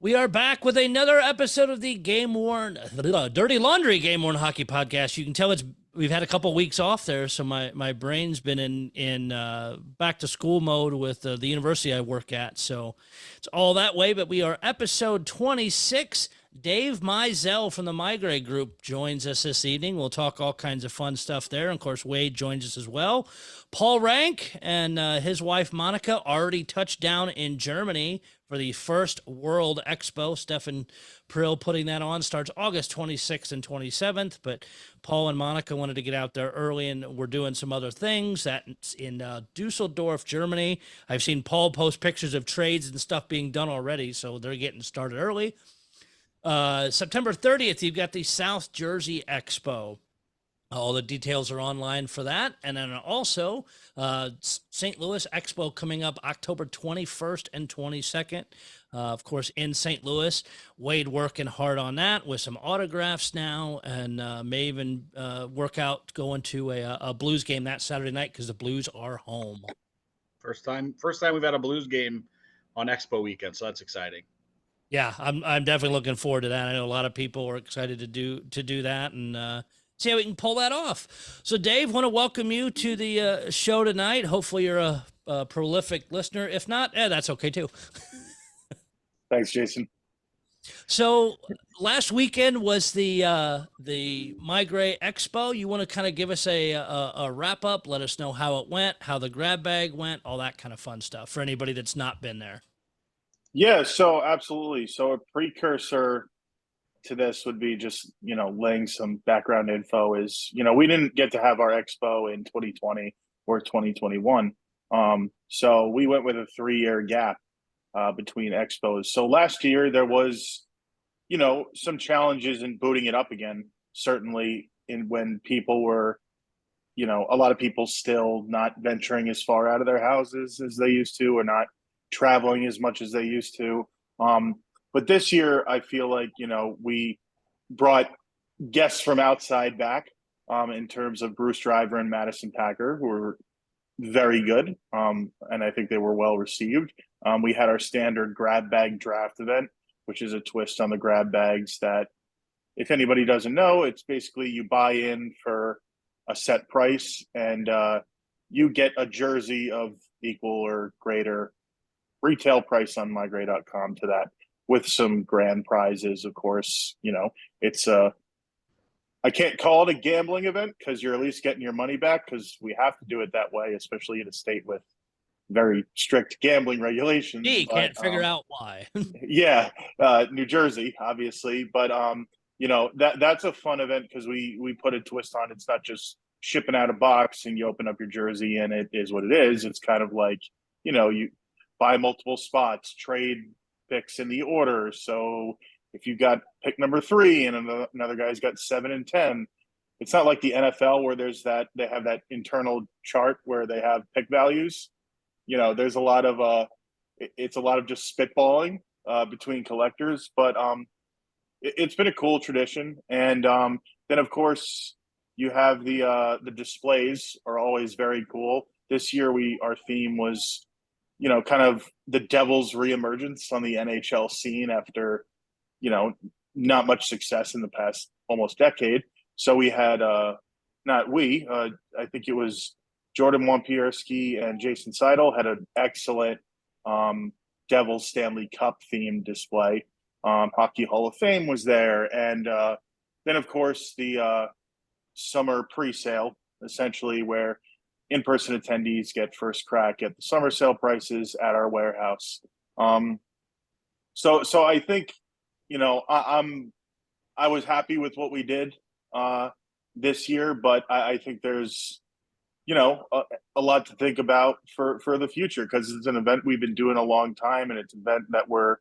We are back with another episode of the Game Worn, Dirty Laundry Game Worn Hockey Podcast. You can tell we've had a couple weeks off there, so my brain's been in back to school mode with the university I work at. So it's all that way. But we are episode 26. Dave Meisel from the Meigray Group joins us this evening. We'll talk all kinds of fun stuff there. And of course, Wade joins us as well. Paul Rank and his wife Monica already touched down in Germany for the first World Expo. Stefan Prill putting that on. Starts August 26th and 27th. But Paul and Monica wanted to get out there early, and we're doing some other things. That's in Dusseldorf, Germany. I've seen Paul post pictures of trades and stuff being done already, so they're getting started early. September 30th, you've got the South Jersey Expo. All the details are online for that. And then also St. Louis Expo coming up October 21st and 22nd. Of course, in St. Louis. Wade working hard on that with some autographs now, and may even work out going to a Blues game that Saturday night because the Blues are home. First time we've had a Blues game on Expo weekend, so that's exciting. Yeah, I'm definitely looking forward to that. I know a lot of people are excited to do that, and see how we can pull that off. So, Dave, want to welcome you to the show tonight. Hopefully, you're a prolific listener. If not, that's okay too. Thanks, Jason. So, last weekend was the Meigray Expo. You want to kind of give us a wrap up? Let us know how it went, how the grab bag went, all that kind of fun stuff for anybody that's not been there. Yeah, so absolutely. So a precursor to this would be just, laying some background info is, we didn't get to have our expo in 2020 or 2021. So we went with a 3-year gap between expos. So last year there was, some challenges in booting it up again, certainly when people were, a lot of people still not venturing as far out of their houses as they used to, or not traveling as much as they used to. But this year, I feel like, we brought guests from outside back in terms of Bruce Driver and Madison Packer, who were very good. And I think they were well received. We had our standard grab bag draft event, which is a twist on the grab bags that, if anybody doesn't know, it's basically you buy in for a set price and you get a jersey of equal or greater retail price on meigray.com to that, with some grand prizes. Of course, it's I can't call it a gambling event because you're at least getting your money back, because we have to do it that way, especially in a state with very strict gambling regulations. You can't figure out why. Yeah, New Jersey, obviously, but that's a fun event because we put a twist on. It's not just shipping out a box and you open up your jersey and it is what it is. It's kind of like, you buy multiple spots, trade picks in the order. So if you got pick number 3 and another guy's got 7 and 10, it's not like the NFL where they have that internal chart where they have pick values. There's a lot of it's a lot of just spitballing between collectors, but it's been a cool tradition. And then of course you have the displays are always very cool. This year our theme was, kind of the Devils' reemergence on the NHL scene after, not much success in the past almost decade. So we had, I think it was Jordan Wojnarowski and Jason Seidel had an excellent Devils Stanley Cup themed display. Hockey Hall of Fame was there. And then, of course, the summer pre-sale, essentially, where in-person attendees get first crack at the summer sale prices at our warehouse. So I think, I was happy with what we did this year, but I think there's, a lot to think about for the future, because it's an event we've been doing a long time, and it's an event that we're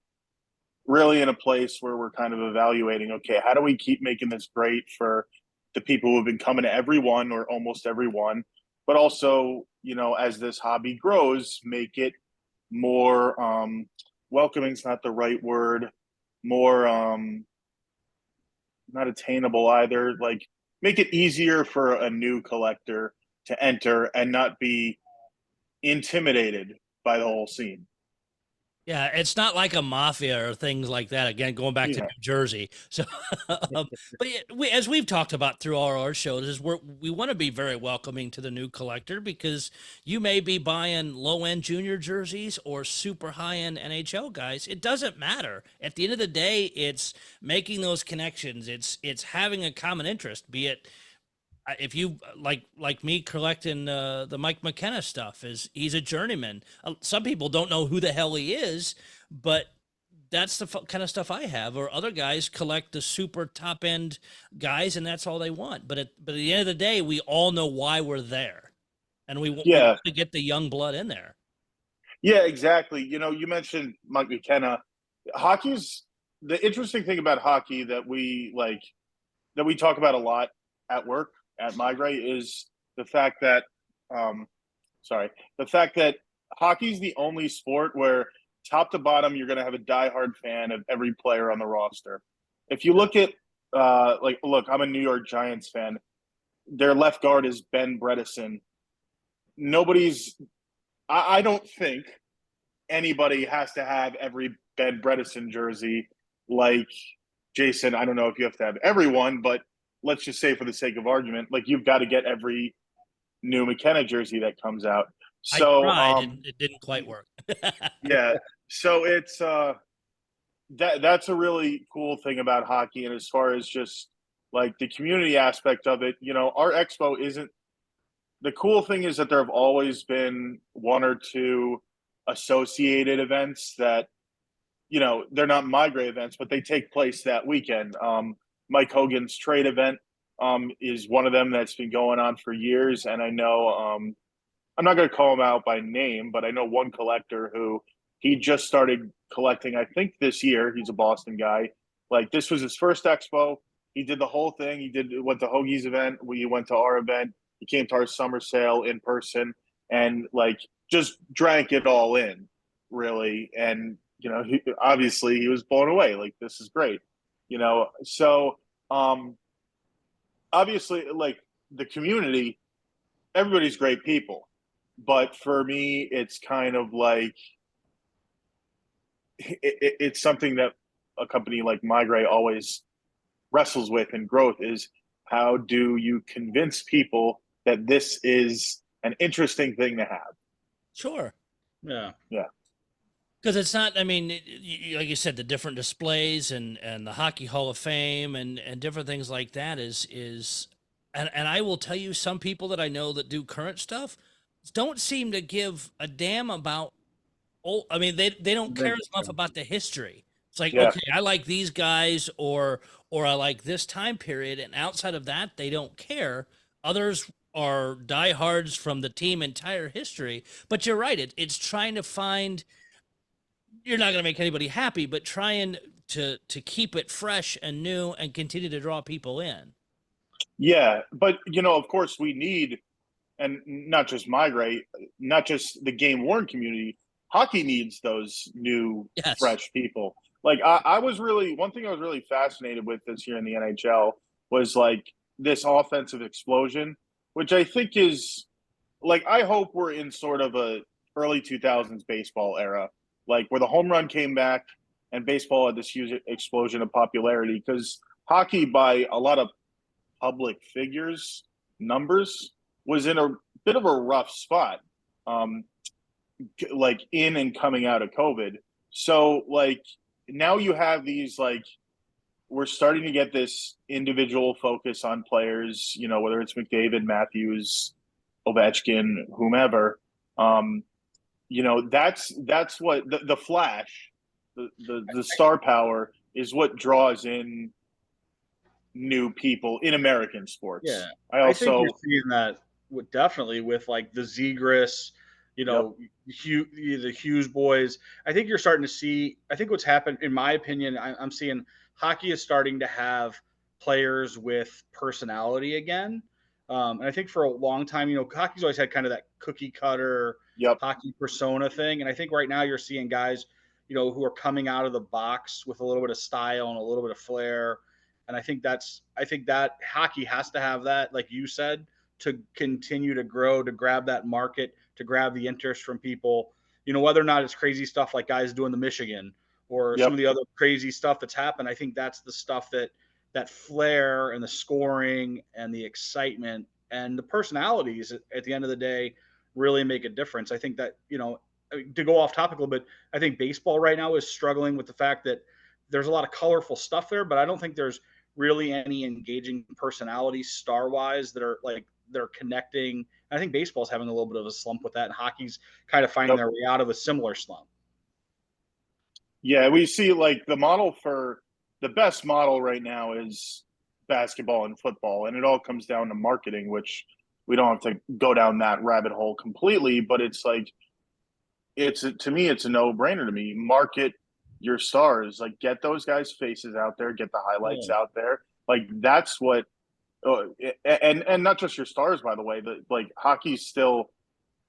really in a place where we're kind of evaluating, okay, how do we keep making this great for the people who have been coming to every one or almost every one, but also, as this hobby grows, make it more welcoming is not the right word, more not attainable either, like make it easier for a new collector to enter and not be intimidated by the whole scene. Yeah, it's not like a mafia or things like that. Again, going back to Yeah. New Jersey. So, but yeah, as we've talked about through all our shows, is we want to be very welcoming to the new collector because you may be buying low end junior jerseys or super high end NHL guys. It doesn't matter. At the end of the day, it's making those connections. It's having a common interest. Be it if you like me collecting the Mike McKenna stuff, is he's a journeyman. Some people don't know who the hell he is, but that's the kind of stuff I have. Or other guys collect the super top end guys, and that's all they want. But at the end of the day, we all know why we're there, and we Yeah. want to get the young blood in there. Yeah, exactly. You mentioned Mike McKenna. Hockey's the interesting thing about hockey that we talk about a lot at work at Meigray is the fact that um the fact that hockey's the only sport where top to bottom you're going to have a diehard fan of every player on the roster. If you look at look, I'm a New York Giants fan. Their left guard is Ben Bredesen. Nobody's I don't think anybody has to have every Ben Bredesen jersey like Jason. I don't know if you have to have everyone, but let's just say for the sake of argument, like you've got to get every new McKenna jersey that comes out. I So tried, and it didn't quite work. yeah, so it's that's a really cool thing about hockey. And as far as just like the community aspect of it, our expo isn't the cool thing is that there have always been one or two associated events that they're not Meigray events, but they take place that weekend. Mike Hogan's trade event is one of them that's been going on for years, and I know I'm not going to call him out by name, but I know one collector who he just started collecting. I think this year. He's a Boston guy. Like this was his first expo. He did the whole thing. Went to Hoagie's event. We went to our event. He came to our summer sale in person and like just drank it all in, really. And obviously he was blown away. Like this is great, So obviously, like the community, everybody's great people, but for me, it's kind of like it's something that a company like Meigray always wrestles with in growth is how do you convince people that this is an interesting thing to have? Sure. Yeah. Yeah. Because it's not, I mean, like you said, the different displays and the Hockey Hall of Fame and different things like that and I will tell you, some people that I know that do current stuff don't seem to give a damn about, I mean, they don't care as much about the history. It's like, Yeah. okay, I like these guys or I like this time period. And outside of that, they don't care. Others are diehards from the team entire history. But you're right. It's trying to find, you're not going to make anybody happy, but trying to keep it fresh and new and continue to draw people in. Yeah. But, of course, we need, and not just Meigray, not just the game worn community, hockey needs those new, Yes. fresh people. Like, I was really, one thing I was really fascinated with this year in the NHL was like this offensive explosion, which I think is like, I hope we're in sort of a early 2000s baseball era, like where the home run came back and baseball had this huge explosion of popularity because hockey, by a lot of public figures, numbers, was in a bit of a rough spot, um, like in and coming out of COVID. So, like, now you have these, like, we're starting to get this individual focus on players, whether it's McDavid, Matthews, Ovechkin, whomever. Um, that's what the flash, the star power is what draws in new people in American sports. Yeah. I think you're seeing that definitely with like the Zegras, the Hughes boys. I think you're starting to see, I think what's happened, in my opinion, I'm seeing hockey is starting to have players with personality again. And I think for a long time, hockey's always had kind of that cookie cutter hockey persona thing. And I think right now you're seeing guys, who are coming out of the box with a little bit of style and a little bit of flair. And I think that hockey has to have that, like you said, to continue to grow, to grab that market, to grab the interest from people. whether or not it's crazy stuff like guys doing the Michigan or some of the other crazy stuff that's happened. I think that's the stuff that flair and the scoring and the excitement and the personalities at the end of the day really make a difference. I think that, to go off topic a little bit, I think baseball right now is struggling with the fact that there's a lot of colorful stuff there, but I don't think there's really any engaging personalities star wise that are like they're connecting. I think baseball's having a little bit of a slump with that, and hockey's kind of finding their way out of a similar slump. Yeah, we see like the best model right now is basketball and football, and it all comes down to marketing, which we don't have to go down that rabbit hole completely, but it's like to me it's a no-brainer to me. Market your stars, like get those guys' faces out there, get the highlights out there. Like that's what and not just your stars, by the way, but like hockey's still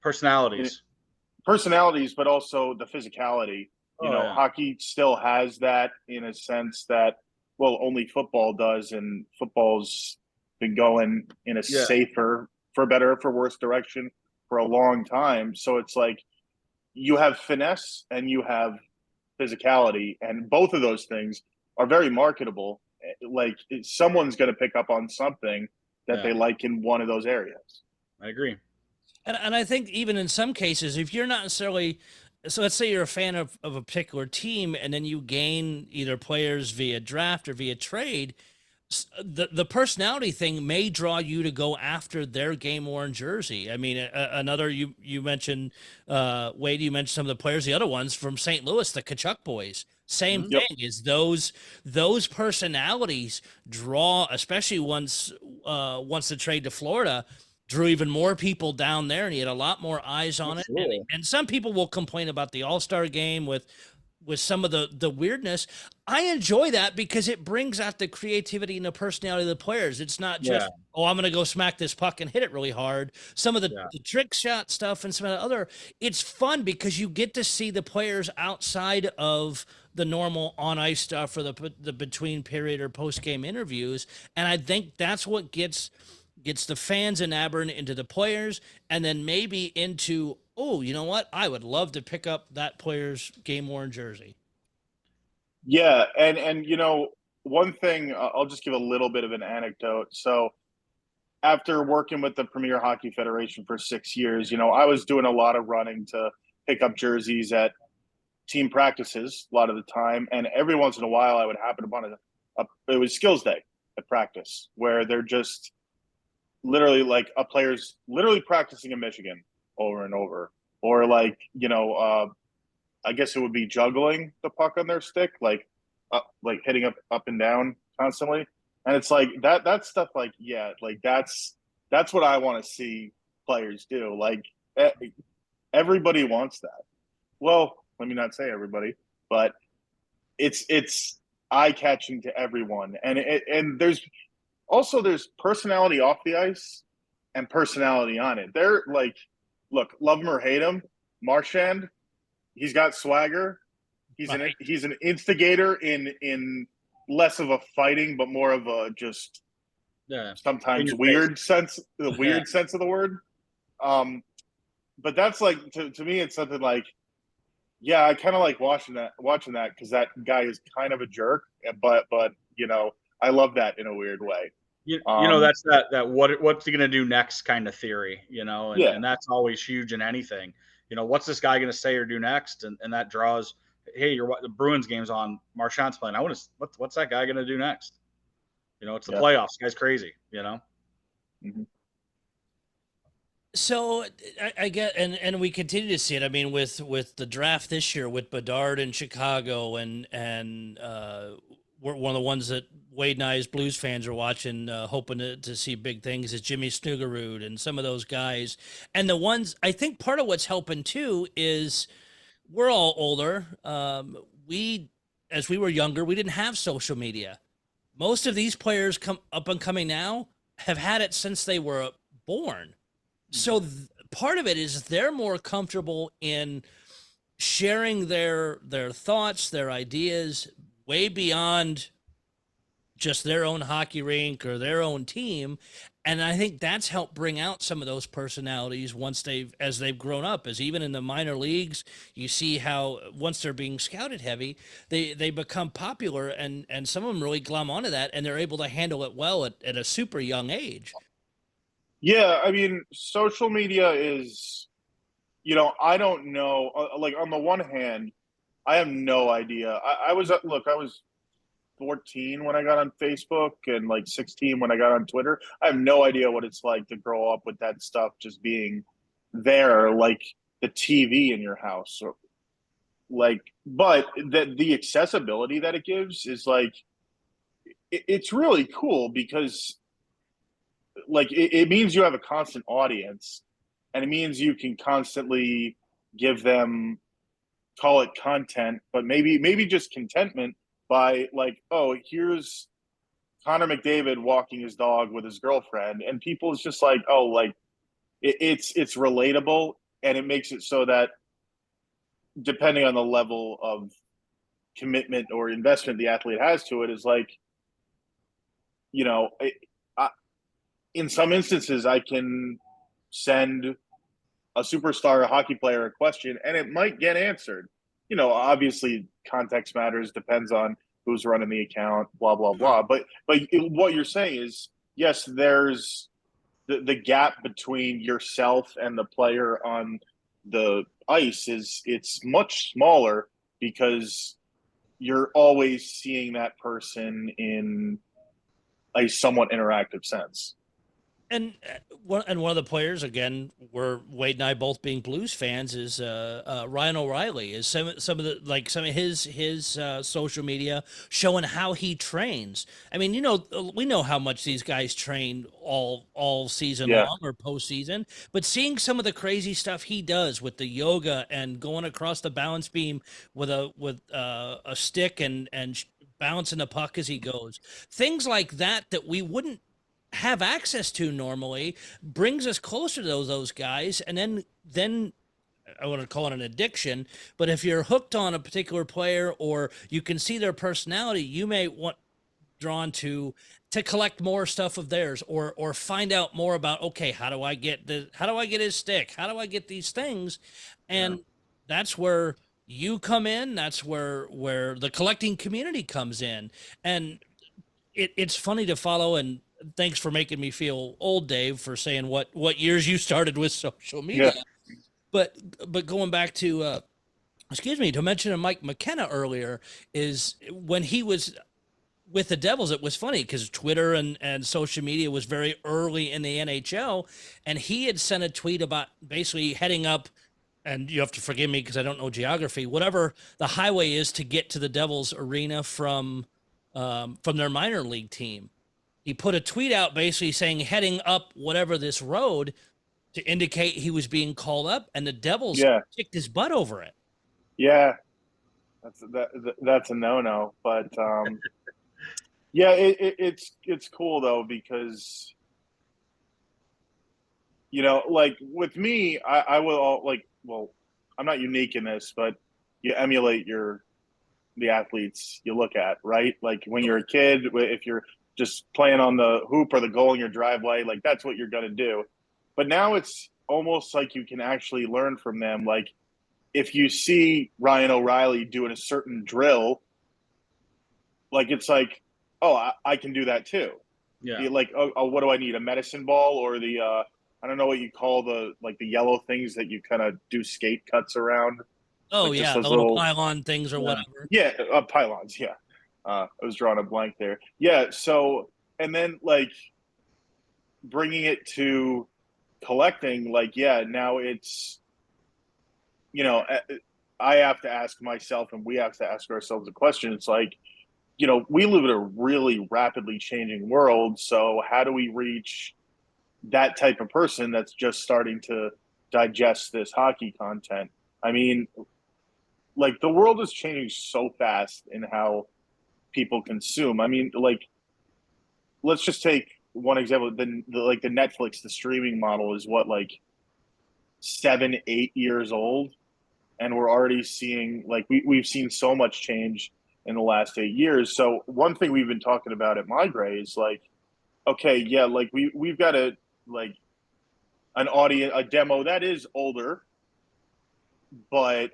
personalities, but also the physicality. Hockey still has that in a sense that, well, only football does, and football's been going in a safer, for better or for worse direction for a long time. So it's like you have finesse and you have physicality, and both of those things are very marketable. Like someone's going to pick up on something that they like in one of those areas. I agree. And I think even in some cases, if you're not necessarily, so let's say you're a fan of a particular team and then you gain either players via draft or via trade, the personality thing may draw you to go after their game-worn jersey. I mean, another, you mentioned, Wade, you mentioned some of the players, the other ones from St. Louis, the Kachuk boys. Same thing is those personalities draw, especially once the trade to Florida drew even more people down there, and he had a lot more eyes on it. And some people will complain about the All-Star game with some of the weirdness. I enjoy that because it brings out the creativity and the personality of the players. It's not just, I'm going to go smack this puck and hit it really hard. Some of the trick shot stuff and some of the other, it's fun because you get to see the players outside of the normal on ice stuff or the between period or post game interviews. And I think that's what gets the fans enamored into the players, and then maybe into, oh, you know what? I would love to pick up that player's game-worn jersey. Yeah, and one thing, I'll just give a little bit of an anecdote. So after working with the Premier Hockey Federation for 6 years, I was doing a lot of running to pick up jerseys at team practices a lot of the time, and every once in a while I would happen upon it was skills day at practice where they're just literally like a player's literally practicing in Michigan over and over, or like I guess it would be juggling the puck on their stick, like hitting up and down constantly, and it's like that stuff. Like that's what I want to see players do. Like everybody wants that. Well, let me not say everybody, but it's eye catching to everyone, and there's personality off the ice and personality on it. They're like, look, love him or hate him, Marchand, he's got swagger. He's an instigator in less of a fighting, but more of a just sometimes weird sense, the weird sense of the word. But that's like to me, it's something like, I kind of like watching that because that guy is kind of a jerk, but I love that in a weird way. That's that what's he going to do next kind of theory, and that's always huge in anything. What's this guy going to say or do next? And that draws, hey, the Bruins game's on, Marchand's playing. What's that guy going to do next? It's the playoffs. This guy's crazy, Mm-hmm. So I get, and we continue to see it. I mean, with the draft this year, with Bedard in Chicago, and we're one of the ones that Wade and I, as Blues fans, are watching, hoping to see big things, is Jimmy Snuggerud and some of those guys. And the ones, I think part of what's helping too is we're all older. As we were younger, we didn't have social media. Most of these players come up and coming now have had it since they were born. So part of it is they're more comfortable in sharing their thoughts, their ideas way beyond just their own hockey rink or their own team. And I think that's helped bring out some of those personalities as they've grown up. As even in the minor leagues, you see how once they're being scouted heavy, they become popular, and some of them really glom onto that, and they're able to handle it well at a super young age. Yeah, I mean, social media is, I don't know. Like on the one hand, I have no idea. I was look, I was 14 when I got on Facebook and like 16 when I got on Twitter. I have no idea what it's like to grow up with that stuff just being there, like the TV in your house, or like. But the accessibility that it gives is like it's really cool because like it means you have a constant audience, and it means you can constantly give them, call it content, but maybe just contentment by like, oh, here's Connor McDavid walking his dog with his girlfriend, and people is just like, oh, like it's relatable, and it makes it so that depending on the level of commitment or investment the athlete has to it, is like, I, in some instances, I can send a superstar, a hockey player, a question, and it might get answered. Obviously, context matters, depends on who's running the account, blah blah blah. But what you're saying is, yes, there's the gap between yourself and the player on the ice it's much smaller because you're always seeing that person in a somewhat interactive sense. And one of the players, again, where Wade and I both being Blues fans, is Ryan O'Reilly. Is some of his social media showing how he trains. I mean, we know how much these guys train all season Yeah. long or postseason, but seeing some of the crazy stuff he does with the yoga and going across the balance beam with a stick and bouncing the puck as he goes, things like that we wouldn't have access to normally, brings us closer to those guys. And then I want to call it an addiction, but if you're hooked on a particular player or you can see their personality, you may want drawn to collect more stuff of theirs or find out more about, okay, how do I get his stick, how do I get these things. And that's where you come in. That's where the collecting community comes in. And it's funny to follow. And thanks for making me feel old, Dave, for saying what years you started with social media. Yeah. But going back to to mention Mike McKenna earlier, is when he was with the Devils, it was funny because Twitter and social media was very early in the NHL, and he had sent a tweet about basically heading up, and you have to forgive me because I don't know geography, whatever the highway is to get to the Devils arena from their minor league team. He put a tweet out basically saying heading up whatever this road to indicate he was being called up, and the Devils kicked his butt over it. Yeah, that's a no-no. But yeah, it's cool though because like with me, I will well, I'm not unique in this, but you emulate the athletes you look at, right? Like when you're a kid, if you're just playing on the hoop or the goal in your driveway, like that's what you're going to do. But now it's almost like you can actually learn from them. Like if you see Ryan O'Reilly doing a certain drill, like it's like, oh, I can do that too. Yeah. Like, oh, what do I need? A medicine ball or the I don't know what you call the yellow things that you kind of do skate cuts around. Oh, like yeah, the little pylon things or whatever. Yeah, pylons. Yeah, I was drawing a blank there. Yeah, so and then like bringing it to collecting, like now it's I have to ask myself, and we have to ask ourselves a question. It's like we live in a really rapidly changing world. So how do we reach that type of person that's just starting to digest this hockey content? I mean, like the world is changing so fast in how people consume. I mean, like let's just take one example. The Netflix, the streaming model is what, like 7-8 years old, and we're already seeing like we've seen so much change in the last 8 years. So one thing we've been talking about at Meigray is like, okay, yeah, like we've got like an audience, a demo that is older, but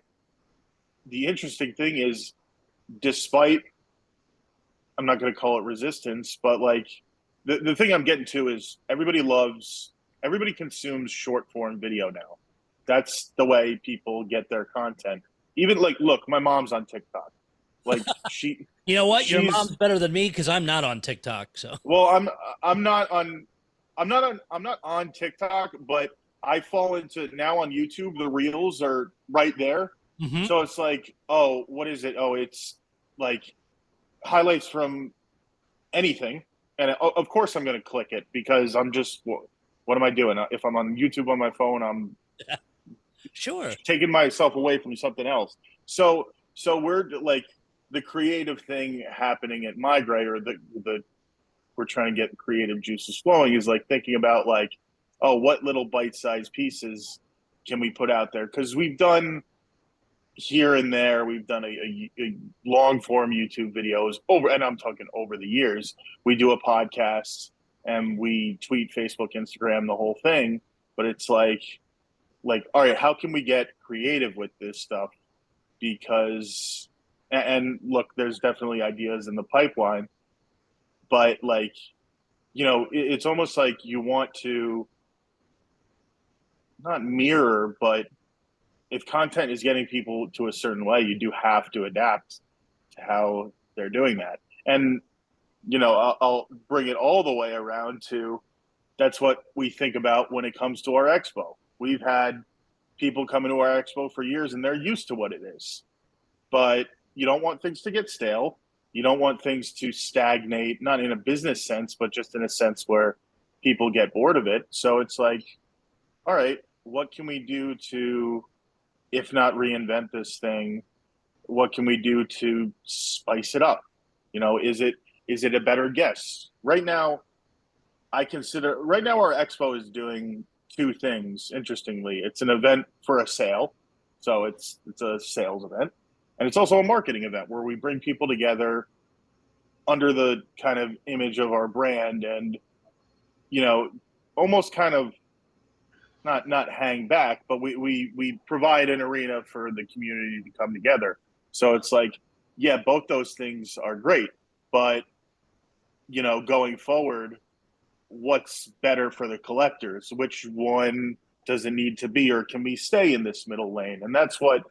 the interesting thing is, despite, I'm not going to call it resistance, but like the thing I'm getting to is everybody consumes short form video now. That's the way people get their content. Even like, look, my mom's on TikTok. Like You know what? Your she's mom's better than me because I'm not on TikTok. So well, I'm not on TikTok, but I fall into now on YouTube. The reels are right there, Mhm. so it's like, oh, what is it? Oh, it's like highlights from anything, and of course I'm going to click it because I'm just what am I doing? If I'm on YouTube on my phone, I'm sure. taking myself away from something else. So we're like the creative thing happening at Meigray, or the we're trying to get creative juices flowing, is like thinking about like, oh, what little bite-sized pieces can we put out there? Because we've done here and there, we've done a long form YouTube videos over, and I'm talking over the years. We do a podcast and we tweet, Facebook, Instagram, the whole thing. But it's like, all right, how can we get creative with this stuff? Because, and look, there's definitely ideas in the pipeline, but like, it's almost like you want to not mirror, but if content is getting people to a certain way, you do have to adapt to how they're doing that. And, I'll bring it all the way around to that's what we think about when it comes to our expo. We've had people come into our expo for years and they're used to what it is. But you don't want things to get stale. You don't want things to stagnate, not in a business sense, but just in a sense where people get bored of it. So it's like, all right, what can we do to, if not reinvent this thing, what can we do to spice it up? Is it a better guess? Right now our expo is doing two things. Interestingly, it's an event for a sale, so it's a sales event, and it's also a marketing event where we bring people together under the kind of image of our brand, and almost kind of not hang back, but we provide an arena for the community to come together. So it's like, yeah, both those things are great, but going forward, what's better for the collectors? Which one does it need to be, or can we stay in this middle lane? And that's what,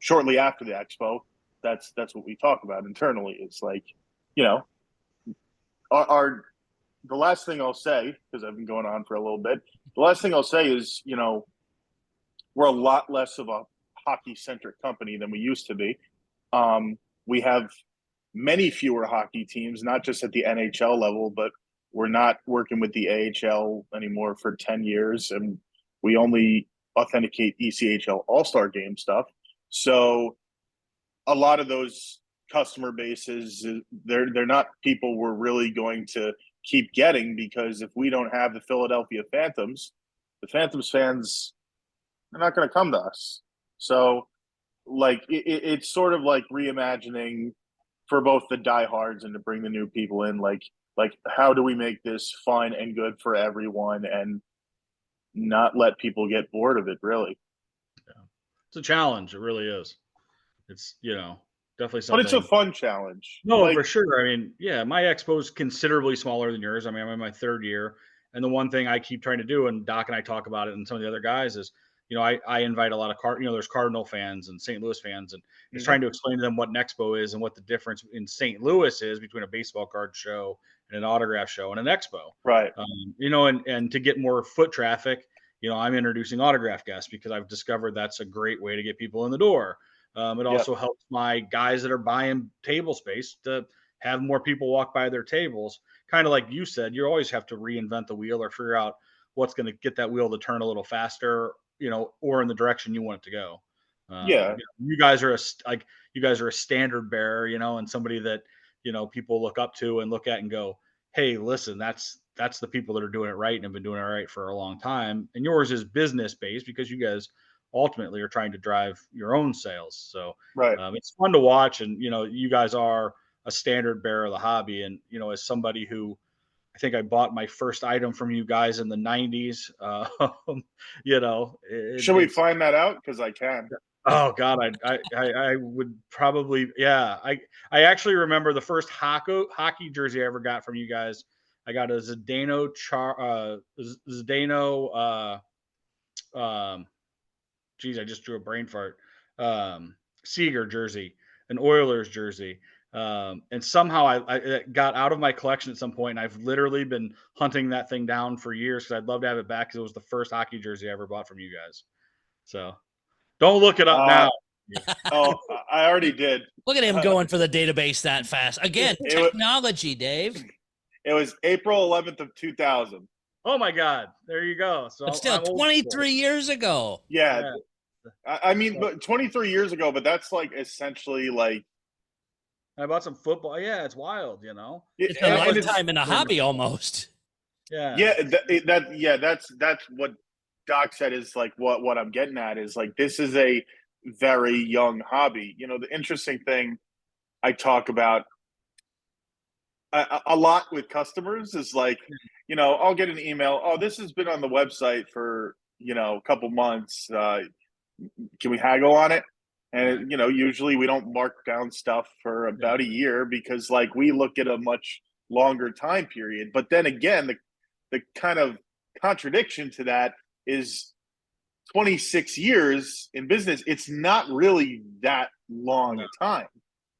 shortly after the expo, that's what we talk about internally. It's like, you know, our the last thing I'll say, because I've been going on for a little bit, the last thing I'll say is, we're a lot less of a hockey centric company than we used to be. We have many fewer hockey teams, not just at the NHL level, but we're not working with the AHL anymore for 10 years, and we only authenticate ECHL All-Star Game stuff. So a lot of those customer bases, they're not people we're really going to keep getting, because if we don't have the Philadelphia Phantoms, the Phantoms fans are not going to come to us. So like it's sort of like reimagining for both the diehards and to bring the new people in, like how do we make this fun and good for everyone and not let people get bored of it, really. Yeah. It's a challenge. It really is. It's, definitely But it's a something. fun challenge. No, Like, for sure. I mean, yeah, my expo is considerably smaller than yours. I mean, I'm in my third year. And the one thing I keep trying to do, and Doc and I talk about it and some of the other guys, is, I invite a lot of there's Cardinal fans and St. Louis fans, and it's trying to explain to them what an expo is and what the difference in St. Louis is between a baseball card show and an autograph show and an expo. right. And to get more foot traffic, I'm introducing autograph guests because I've discovered that's a great way to get people in the door. It Yep. also helps my guys that are buying table space to have more people walk by their tables. Kind of like you said, you always have to reinvent the wheel or figure out what's going to get that wheel to turn a little faster, or in the direction you want it to go. Yeah. You guys are you guys are a standard bearer, and somebody that people look up to and look at and go, hey, listen, that's the people that are doing it right and have been doing it right for a long time. And yours is business based because you guys ultimately are trying to drive your own sales. So Right. it's fun to watch. And, you guys are a standard bearer of the hobby. And, as somebody who, I think I bought my first item from you guys in the 90s. Should we It's, find that out? Because I can. oh God, I would probably, yeah. I actually remember the first hockey jersey I ever got from you guys. I got a Zdeno, geez, I just drew a brain fart. Seager jersey, an Oilers jersey. And somehow it got out of my collection at some point, and I've literally been hunting that thing down for years because I'd love to have it back because it was the first hockey jersey I ever bought from you guys. So don't look it up now. Oh, I already did. Look at him going for the database that fast. Again, technology, Dave. It was April 11th of 2000. Oh my God. There you go. So But still, 23 years ago. Yeah. I mean, but 23 years ago, but that's like essentially like. I bought some football. Yeah, it's wild, It's a lifetime in a hobby almost. Yeah. Yeah. That's what Doc said is like what I'm getting at is like this is a very young hobby. The interesting thing I talk about a lot with customers is like, I'll get an email. Oh, this has been on the website for, a couple months. Can we haggle on it? And, usually we don't mark down stuff for about a year because like we look at a much longer time period. But then again, the kind of contradiction to that is 26 years in business. It's not really that long a time.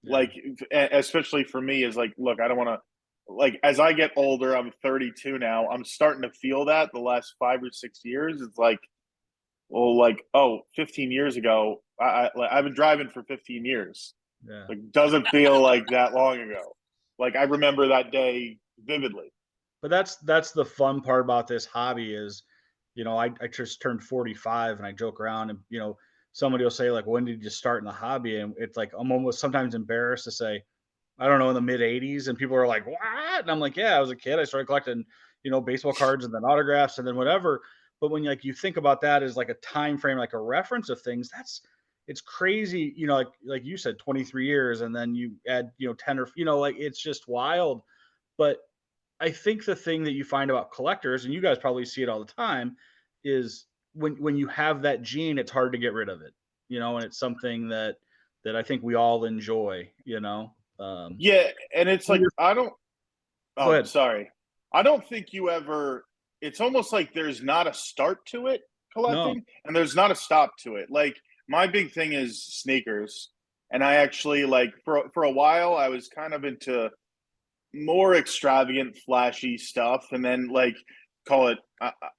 Like, especially for me is like, look, I don't want to, like, as I get older, I'm 32 now. I'm starting to feel that the last 5 or 6 years. It's like, well, like, 15 years ago, I've been driving for 15 years. Yeah. Like, doesn't feel like that long ago. Like, I remember that day vividly. But that's the fun part about this hobby is, I just turned 45 and I joke around and, somebody will say like, when did you start in the hobby? And it's like, I'm almost sometimes embarrassed to say, I don't know, in the mid 80s. And people are like, what? And I'm like, yeah, I was a kid. I started collecting, baseball cards and then autographs and then whatever. But when like you think about that as like a time frame, like a reference of things, it's crazy, like you said, 23 years, and then you add, 10 or, like it's just wild. But I think the thing that you find about collectors, and you guys probably see it all the time, is when you have that gene, it's hard to get rid of it, and it's something that I think we all enjoy, Yeah, and it's like I don't. Go ahead. Sorry. I don't think you ever. It's almost like there's not a start to it collecting, and there's not a stop to it. Like my big thing is sneakers, and I actually like for a while I was kind of into more extravagant, flashy stuff, and then like call it.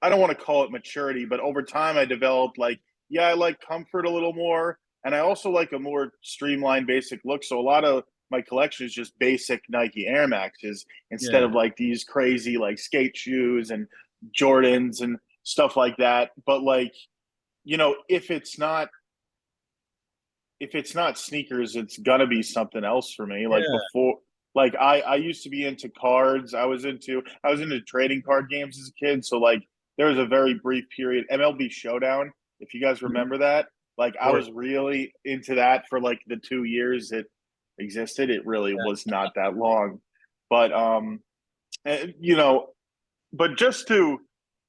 I don't want to call it maturity, but over time I developed like I like comfort a little more, and I also like a more streamlined, basic look. So a lot of my collection is just basic Nike Air Maxes instead of like these crazy like skate shoes and Jordans and stuff like that. But like, if it's not sneakers, it's gonna be something else for me. Like before, like I used to be into cards. I was into trading card games as a kid. So like there was a very brief period, MLB Showdown, if you guys remember that. Like I was really into that for like the 2 years it existed. It really was not that long. But but just to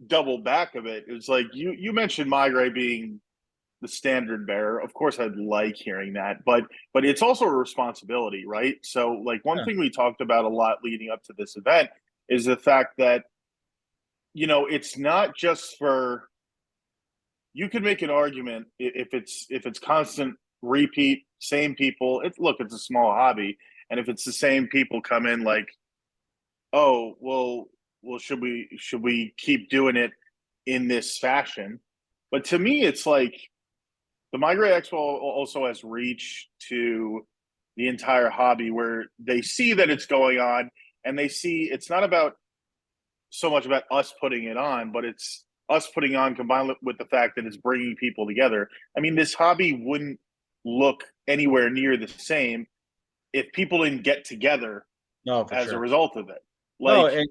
double back of it, it's like you mentioned Meigray being the standard bearer. Of course I'd like hearing that, but it's also a responsibility, right? So like one thing we talked about a lot leading up to this event is the fact that it's not just for, you could make an argument if it's constant repeat, same people. It's a small hobby, and if it's the same people come in like, oh well, should we keep doing it in this fashion? But to me, it's like the Meigray Expo also has reach to the entire hobby where they see that it's going on, and they see it's not about so much about us putting it on, but it's us putting on combined with the fact that it's bringing people together. I mean, this hobby wouldn't look anywhere near the same if people didn't get together as a result of it. Like,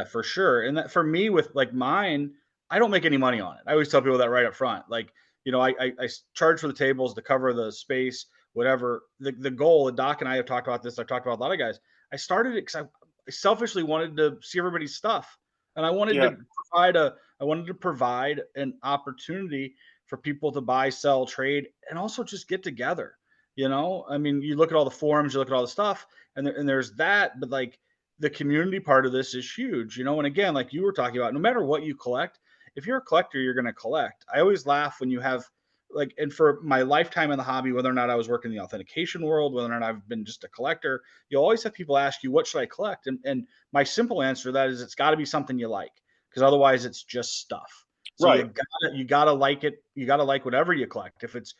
for sure. And that for me with like mine, I don't make any money on it. I always tell people that right up front. Like You know, I charge for the tables to cover the space, whatever. The goal, and Doc and I have talked about this. I've talked about a lot of guys. I started it because I selfishly wanted to see everybody's stuff, and Yeah. I wanted to provide an opportunity for people to buy, sell, trade, and also just get together. You know, I mean, you look at all the forums, you look at all the stuff, and there's that, but like the community part of this is huge. You know, and again, like you were talking about, no matter what you collect, if you're a collector, you're going to collect. I always laugh when you have like, and for my lifetime in the hobby, whether or not I was working in the authentication world, whether or not I've been just a collector, you always have people ask you, what should I collect? And my simple answer to that is it's got to be something you like, because otherwise it's just stuff. So Right. you gotta like it. You gotta like whatever you collect. If it's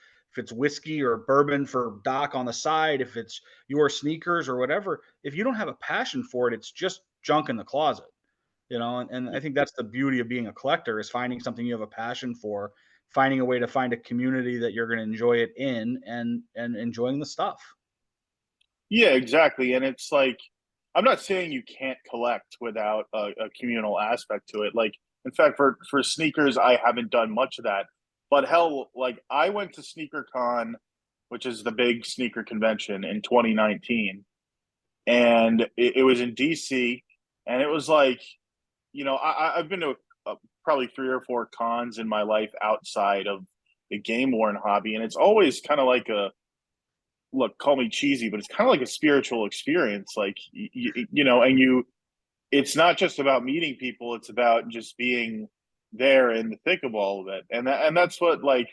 whiskey or bourbon for Doc on the side, if it's your sneakers or whatever, if you don't have a passion for it, it's just junk in the closet. You know, and I think that's the beauty of being a collector, is finding something you have a passion for, finding a way to find a community that you're going to enjoy it in, and enjoying the stuff. Yeah, exactly. And it's like, I'm not saying you can't collect without a communal aspect to it. Like, in fact, for sneakers, I haven't done much of that. But hell, like I went to SneakerCon, which is the big sneaker convention in 2019, and it was in DC, and it was like, I've been to probably 3 or 4 cons in my life outside of the game worn hobby, and it's always kind of like a look, call me cheesy, but it's kind of like a spiritual experience. Like and it's not just about meeting people; it's about just being there in the thick of all of it, and that's what like.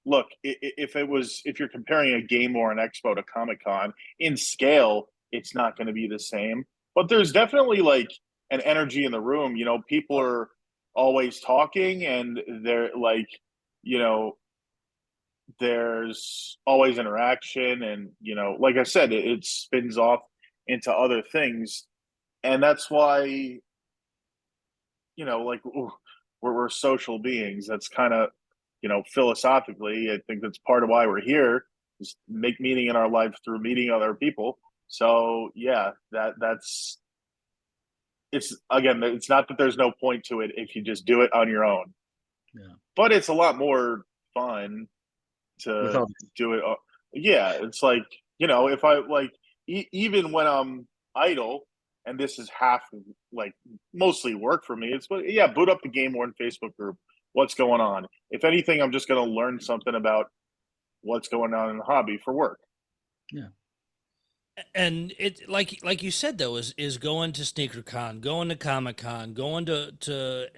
Look, if you're comparing a game or an expo to Comic Con in scale, it's not going to be the same. But there's definitely like an energy in the room. People are always talking, and they're like, you know, there's always interaction, and like I said, it spins off into other things, and that's why like we're social beings. That's kind of philosophically, I think that's part of why we're here, is make meaning in our life through meeting other people. So yeah, that's it's again, it's not that there's no point to it if you just do it on your own, Yeah. but it's a lot more fun to Without do it. Yeah, it's like if I like even when I'm idle, and this is half like mostly work for me. It's yeah, boot up the Game Worn Facebook group. What's going on? If anything, I'm just going to learn something about what's going on in the hobby for work. Yeah. And it, like you said though, is going to SneakerCon, going to Comic Con, going to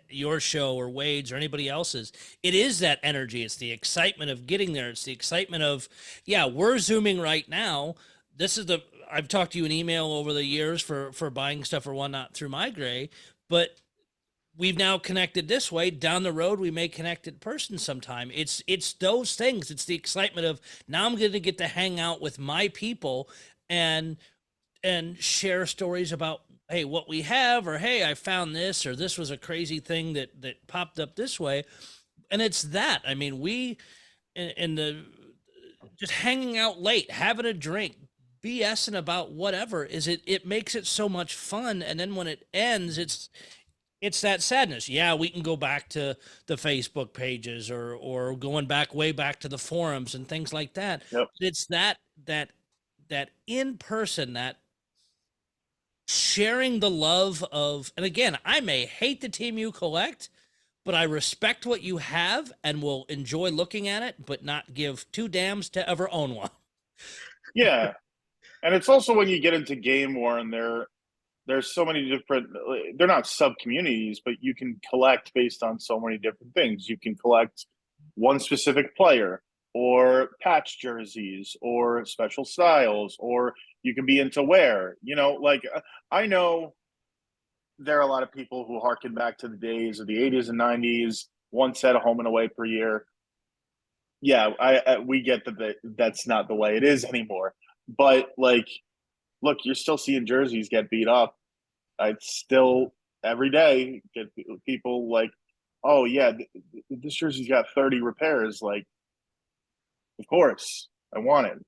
your show or Wade's or anybody else's. It is that energy. It's the excitement of getting there. It's the excitement of, yeah, we're zooming right now. This is I've talked to you in email over the years for buying stuff or whatnot through Meigray, but we've now connected this way. Down the road, we may connect in person sometime. It's those things. It's the excitement of, now I'm going to get to hang out with my people and share stories about, hey, what we have, or hey, I found this, or this was a crazy thing that popped up this way. And it's that. I mean, we in the just hanging out late, having a drink, BSing about whatever, it makes it so much fun. And then when it ends, it's that sadness. Yeah, we can go back to the Facebook pages or going back way back to the forums and things like that. Yep. It's that in person, that sharing the love of, and again, I may hate the team you collect, but I respect what you have and will enjoy looking at it, but not give two damns to ever own one. Yeah, and it's also when you get into game worn, there's so many different. They're not sub communities, but you can collect based on so many different things. You can collect one specific player, or patch jerseys, or special styles, or you can be into wear. Like I know there are a lot of people who harken back to the days of the 80s and 90s, one set of home and away per year. Yeah, we get that's not the way it is anymore. But like, look, you're still seeing jerseys get beat up. I still every day get people like, oh yeah, this jersey's got 30 repairs. Like, of course, I want it.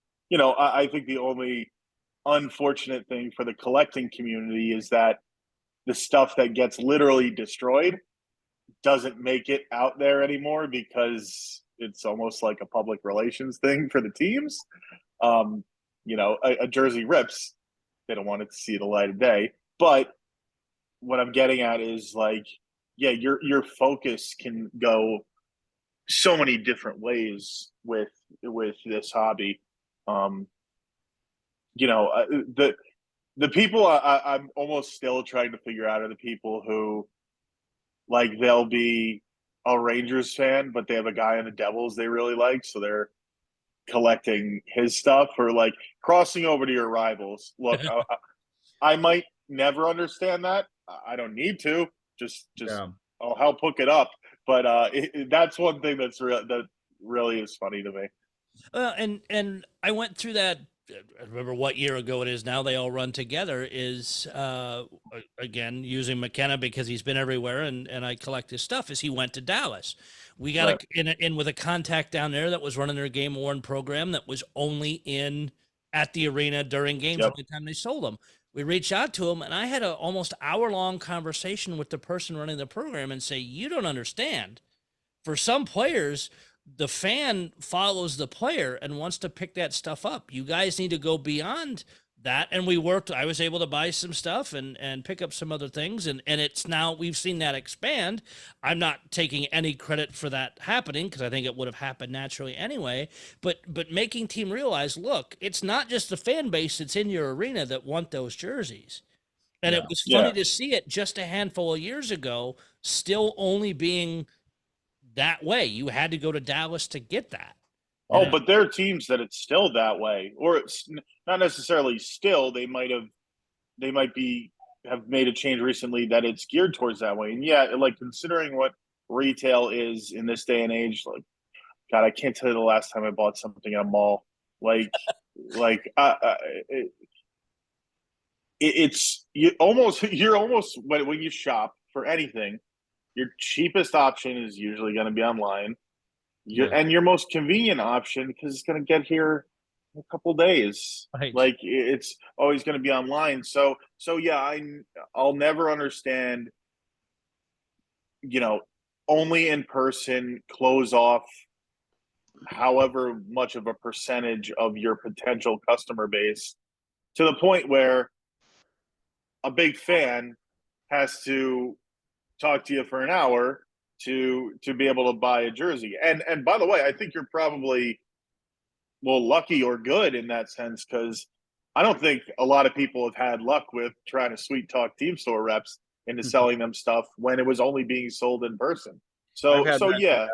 I think the only unfortunate thing for the collecting community is that the stuff that gets literally destroyed doesn't make it out there anymore, because it's almost like a public relations thing for the teams. A jersey rips, they don't want it to see the light of day. But what I'm getting at is like, yeah, your focus can go so many different ways with this hobby. Um, the people I'm almost still trying to figure out are the people who like they'll be a Rangers fan, but they have a guy in the Devils they really like, so they're collecting his stuff, or like crossing over to your rivals. Look, I might never understand that. I don't need to. Just Yeah. I'll help hook it up. But that's one thing that really is funny to me. And I went through that. I remember what year ago it is now. They all run together. Is again using McKenna because he's been everywhere, and I collect his stuff. As he went to Dallas, we got Right. in with a contact down there that was running their game worn program that was only in at the arena during games. Yep. Only time they sold them. We reached out to him, and I had a almost hour-long conversation with the person running the program and say, "You don't understand. For some players, the fan follows the player and wants to pick that stuff up. You guys need to go beyond that." And we worked. I was able to buy some stuff and pick up some other things. And it's now we've seen that expand. I'm not taking any credit for that happening because I think it would have happened naturally anyway. But making team realize, look, it's not just the fan base that's in your arena that want those jerseys. And it was funny Yeah. to see it just a handful of years ago, still only being that way. You had to go to Dallas to get that. And Oh, but there are teams that it's still that way, or it's not necessarily still. They might be have made a change recently that it's geared towards that way. And yeah, like considering what retail is in this day and age, like God, I can't tell you the last time I bought something at a mall. Like, like it, it's you're almost when you shop for anything, your cheapest option is usually going to be online. yeah, And your most convenient option because it's going to get here in a couple days. right. Like it's always going to be online. So yeah, I'll never understand. Only in person close off however much of a percentage of your potential customer base to the point where a big fan has to talk to you for an hour to be able to buy a jersey. And by the way, I think you're probably lucky or good in that sense because I don't think a lot of people have had luck with trying to sweet talk team store reps into Mhm. selling them stuff when it was only being sold in person. I've So had so that. yeah,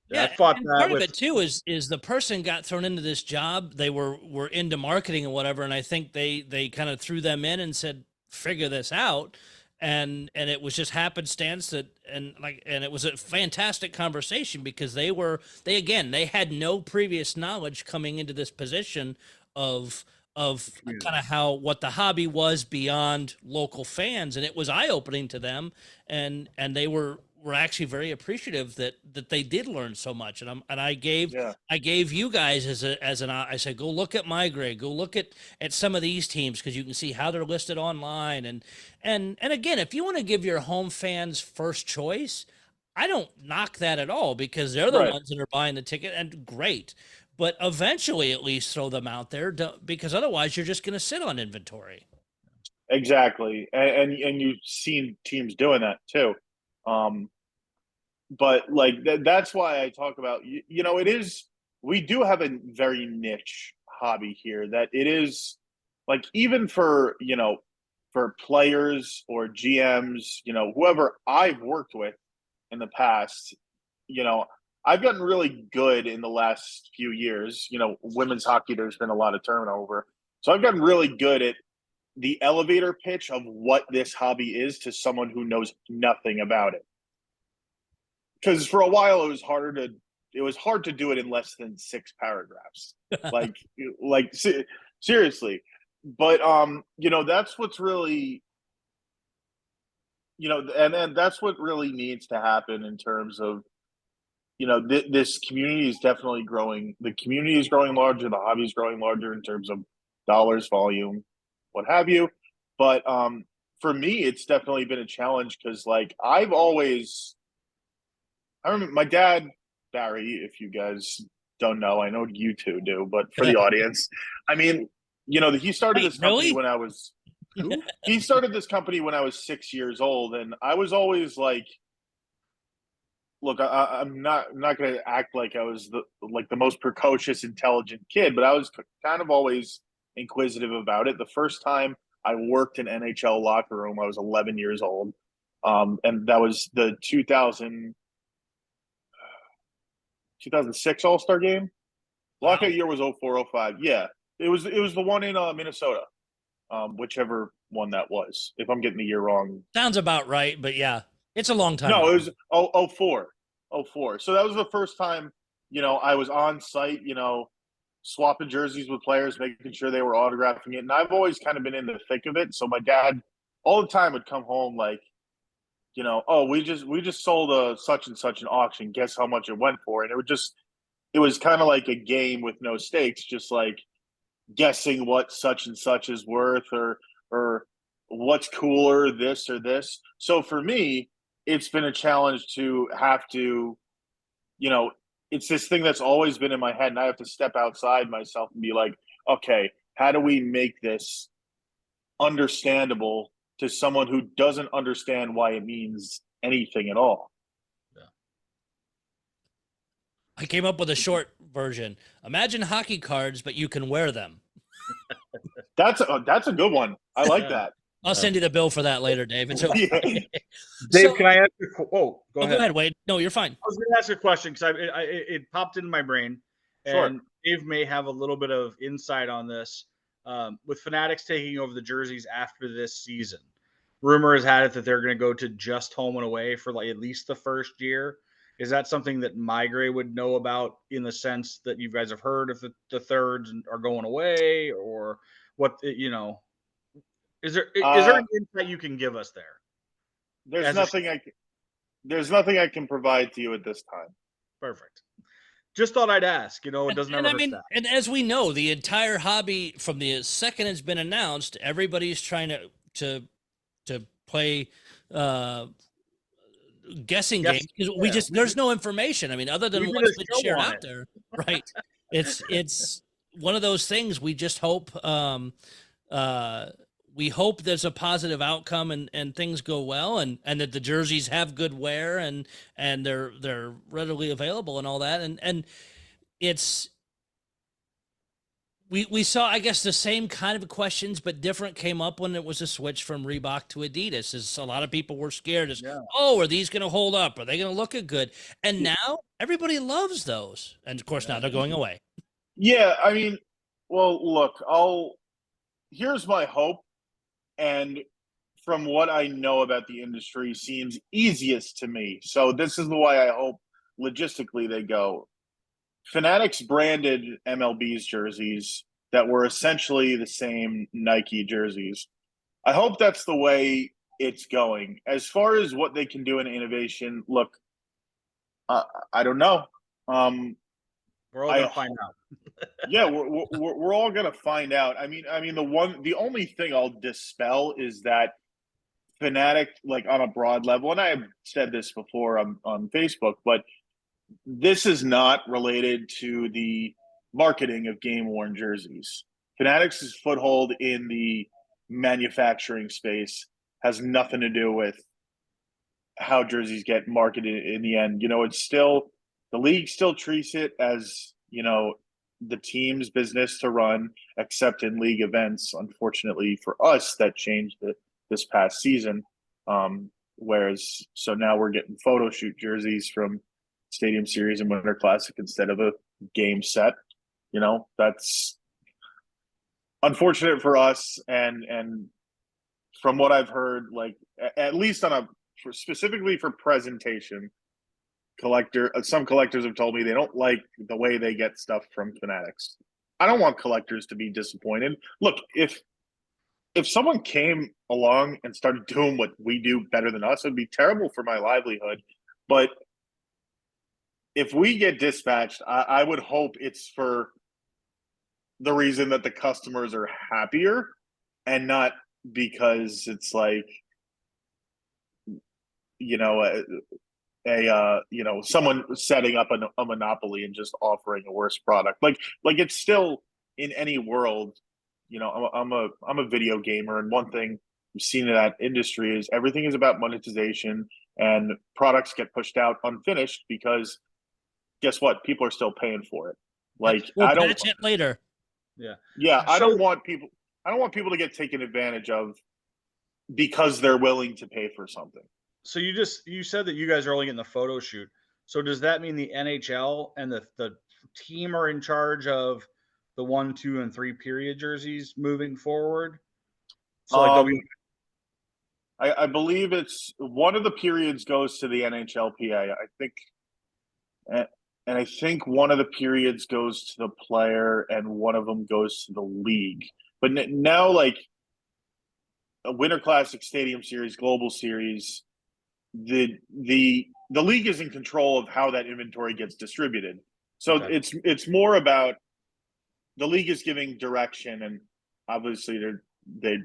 Yeah, I Yeah, fought and that part of with. it too is the person got thrown into this job. They were into marketing and whatever, and I think they kind of threw them in and said, "Figure this out." And it was just happenstance that and it was a fantastic conversation because they had no previous knowledge coming into this position of of Yeah. kind of how what the hobby was beyond local fans, and it was eye-opening to them, and they were actually very appreciative that they did learn so much. And yeah. I gave you guys I said, go look at Meigray, go look at some of these teams because you can see how they're listed online. And again, if you want to give your home fans first choice, I don't knock that at all because they're the Right. ones that are buying the ticket, and great. But eventually, at least throw them out there because otherwise, you're just going to sit on inventory. Exactly. And you've seen teams doing that too. Um, but like that's why I talk about it is we do have a very niche hobby here that it is like even for players or GMs, whoever I've worked with in the past, you know, I've gotten really good in the last few years. Women's hockey, there's been a lot of turnover. So I've gotten really good at the elevator pitch of what this hobby is to someone who knows nothing about it. Because for a while it was hard to do it in less than 6 paragraphs. Like like seriously. But that's what's really and that's what really needs to happen in terms of this community is definitely growing. The community is growing larger. The hobby is growing larger in terms of dollars, volume, what have you. But for me, it's definitely been a challenge because, like, I remember my dad Barry, if you guys don't know, I know you two do, but for the audience, I mean, he started Wait, this company really? when I was Who? he started this company when I was 6 years old, and I was always like, look, I'm not going to act like I was the most precocious, intelligent kid, but I was kind of always inquisitive about it. The first time I worked in NHL locker room, I was 11 years old, and that was the 2006 All Star game. Wow. Lockout year was 04-05. Yeah, it was the one in Minnesota, whichever one that was. If I'm getting the year wrong, Sounds about right, but yeah, it's a long time no, ago. it was 04. 04. So that was the first time, I was on site, swapping jerseys with players, making sure they were autographing it. And I've always kind of been in the thick of it. So my dad all the time would come home like, oh, we just sold a such and such an auction. Guess how much it went for? And it was kind of like a game with no stakes, just like guessing what such and such is worth or what's cooler, this or this. So for me, it's been a challenge to have to, it's this thing that's always been in my head, and I have to step outside myself and be like, okay, how do we make this understandable to someone who doesn't understand why it means anything at all? I came up with a short version. Imagine hockey cards, but you can wear them. That's a good one. I like Yeah. that. I'll send you the bill for that later, Dave. It's okay. Yeah. Dave, So- can I ask you? Go Go ahead. ahead, Wade. No, you're fine. I was going to ask a question because it popped into my brain, Sure. and Dave may have a little bit of insight on this. With Fanatics taking over the jerseys after this season, rumor has had it that they're going to go to just home and away for like at least the first year. Is that something that Meigray would know about in the sense that you guys have heard if the thirds are going away, or what? Is there any insight you can give us there? There's nothing I can provide to you at this time. Perfect. Just thought I'd ask. It doesn't And ever I hurt mean, that. and as we know, the entire hobby from the second it's been announced, everybody's trying to play guessing Yes, games because yeah. there's no information. I mean, other than We did what's a been show shared on out it. there, right? It's one of those things. We just hope we hope there's a positive outcome and things go well and that the jerseys have good wear and they're readily available and all that and it's we saw, I guess, the same kind of questions, but different came up when it was a switch from Reebok to Adidas. As a lot of people were scared, Yeah. oh, are these going to hold up? Are they going to look good? And now everybody loves those, and of course now they're going away. Yeah, I mean, well, look, here's my hope, and from what I know about the industry, seems easiest to me. So this is the way I hope logistically they go. Fanatics branded MLB's jerseys that were essentially the same Nike jerseys. I hope that's the way it's going. As far as what they can do in innovation, look, I don't know. We're all gonna find out. Yeah, we're all gonna find out. I mean, the only thing I'll dispel is that Fanatic, like on a broad level, and I've said this before on Facebook, but this is not related to the marketing of game worn jerseys. Fanatics' foothold in the manufacturing space has nothing to do with how jerseys get marketed in the end. It's still the league still treats it as, the team's business to run, except in league events. Unfortunately for us, that changed this past season. Whereas, so now we're getting photo shoot jerseys from Stadium Series and Winter Classic instead of a game set. That's unfortunate for us. And from what I've heard, like at least specifically for presentation, some collectors have told me they don't like the way they get stuff from Fanatics. I don't want collectors to be disappointed. Look, if someone came along and started doing what we do better than us, it would be terrible for my livelihood. But if we get dispatched, I would hope it's for the reason that the customers are happier and not because it's like, someone setting up a monopoly and just offering a worse product. Like it's still in any world. I'm a video gamer, and one thing we've seen in that industry is everything is about monetization, and products get pushed out unfinished because guess what? People are still paying for it. Like we'll patch it later. Yeah, I don't want people to get taken advantage of because they're willing to pay for something. So you said that you guys are only getting the photo shoot. So does that mean the NHL and the team are in charge of the 1, 2, and 3 period jerseys moving forward? So I believe it's one of the periods goes to the NHLPA. I think, and I think one of the periods goes to the player, and one of them goes to the league. But now, like a Winter Classic, Stadium Series, Global Series, the league is in control of how that inventory gets distributed. So it's more about the league is giving direction, and obviously they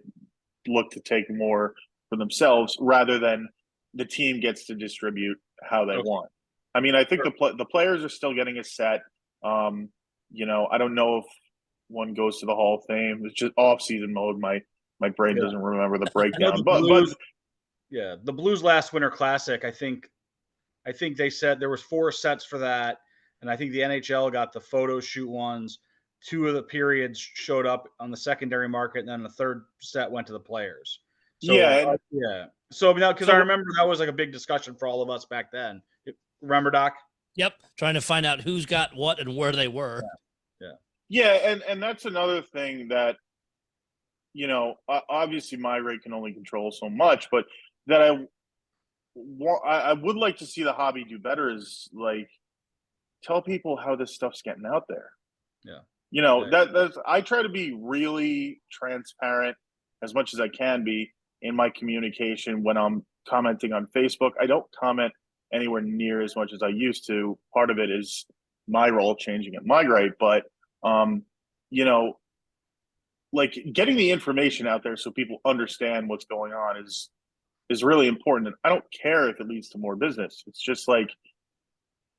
look to take more for themselves rather than the team gets to distribute how they want. I mean, I think the players are still getting a set. I don't know if one goes to the Hall of Fame. It's just off-season mode. My brain doesn't remember the breakdown. The Blues last Winter Classic, I think they said there was 4 sets for that, and I think the NHL got the photo shoot ones. 2 of the periods showed up on the secondary market, and then the third set went to the players. So, So now, because I remember that was like a big discussion for all of us back then. Remember, Doc? Yep, trying to find out who's got what and where they were. Yeah, and that's another thing that, obviously Meigray can only control so much, but that I would like to see the hobby do better is like tell people how this stuff's getting out there. That's I try to be really transparent as much as I can be in my communication when I'm commenting on Facebook. I don't comment anywhere near as much as I used to. Part of it is my role changing at Meigray, but like getting the information out there so people understand what's going on is really important. And I don't care if it leads to more business. It's just like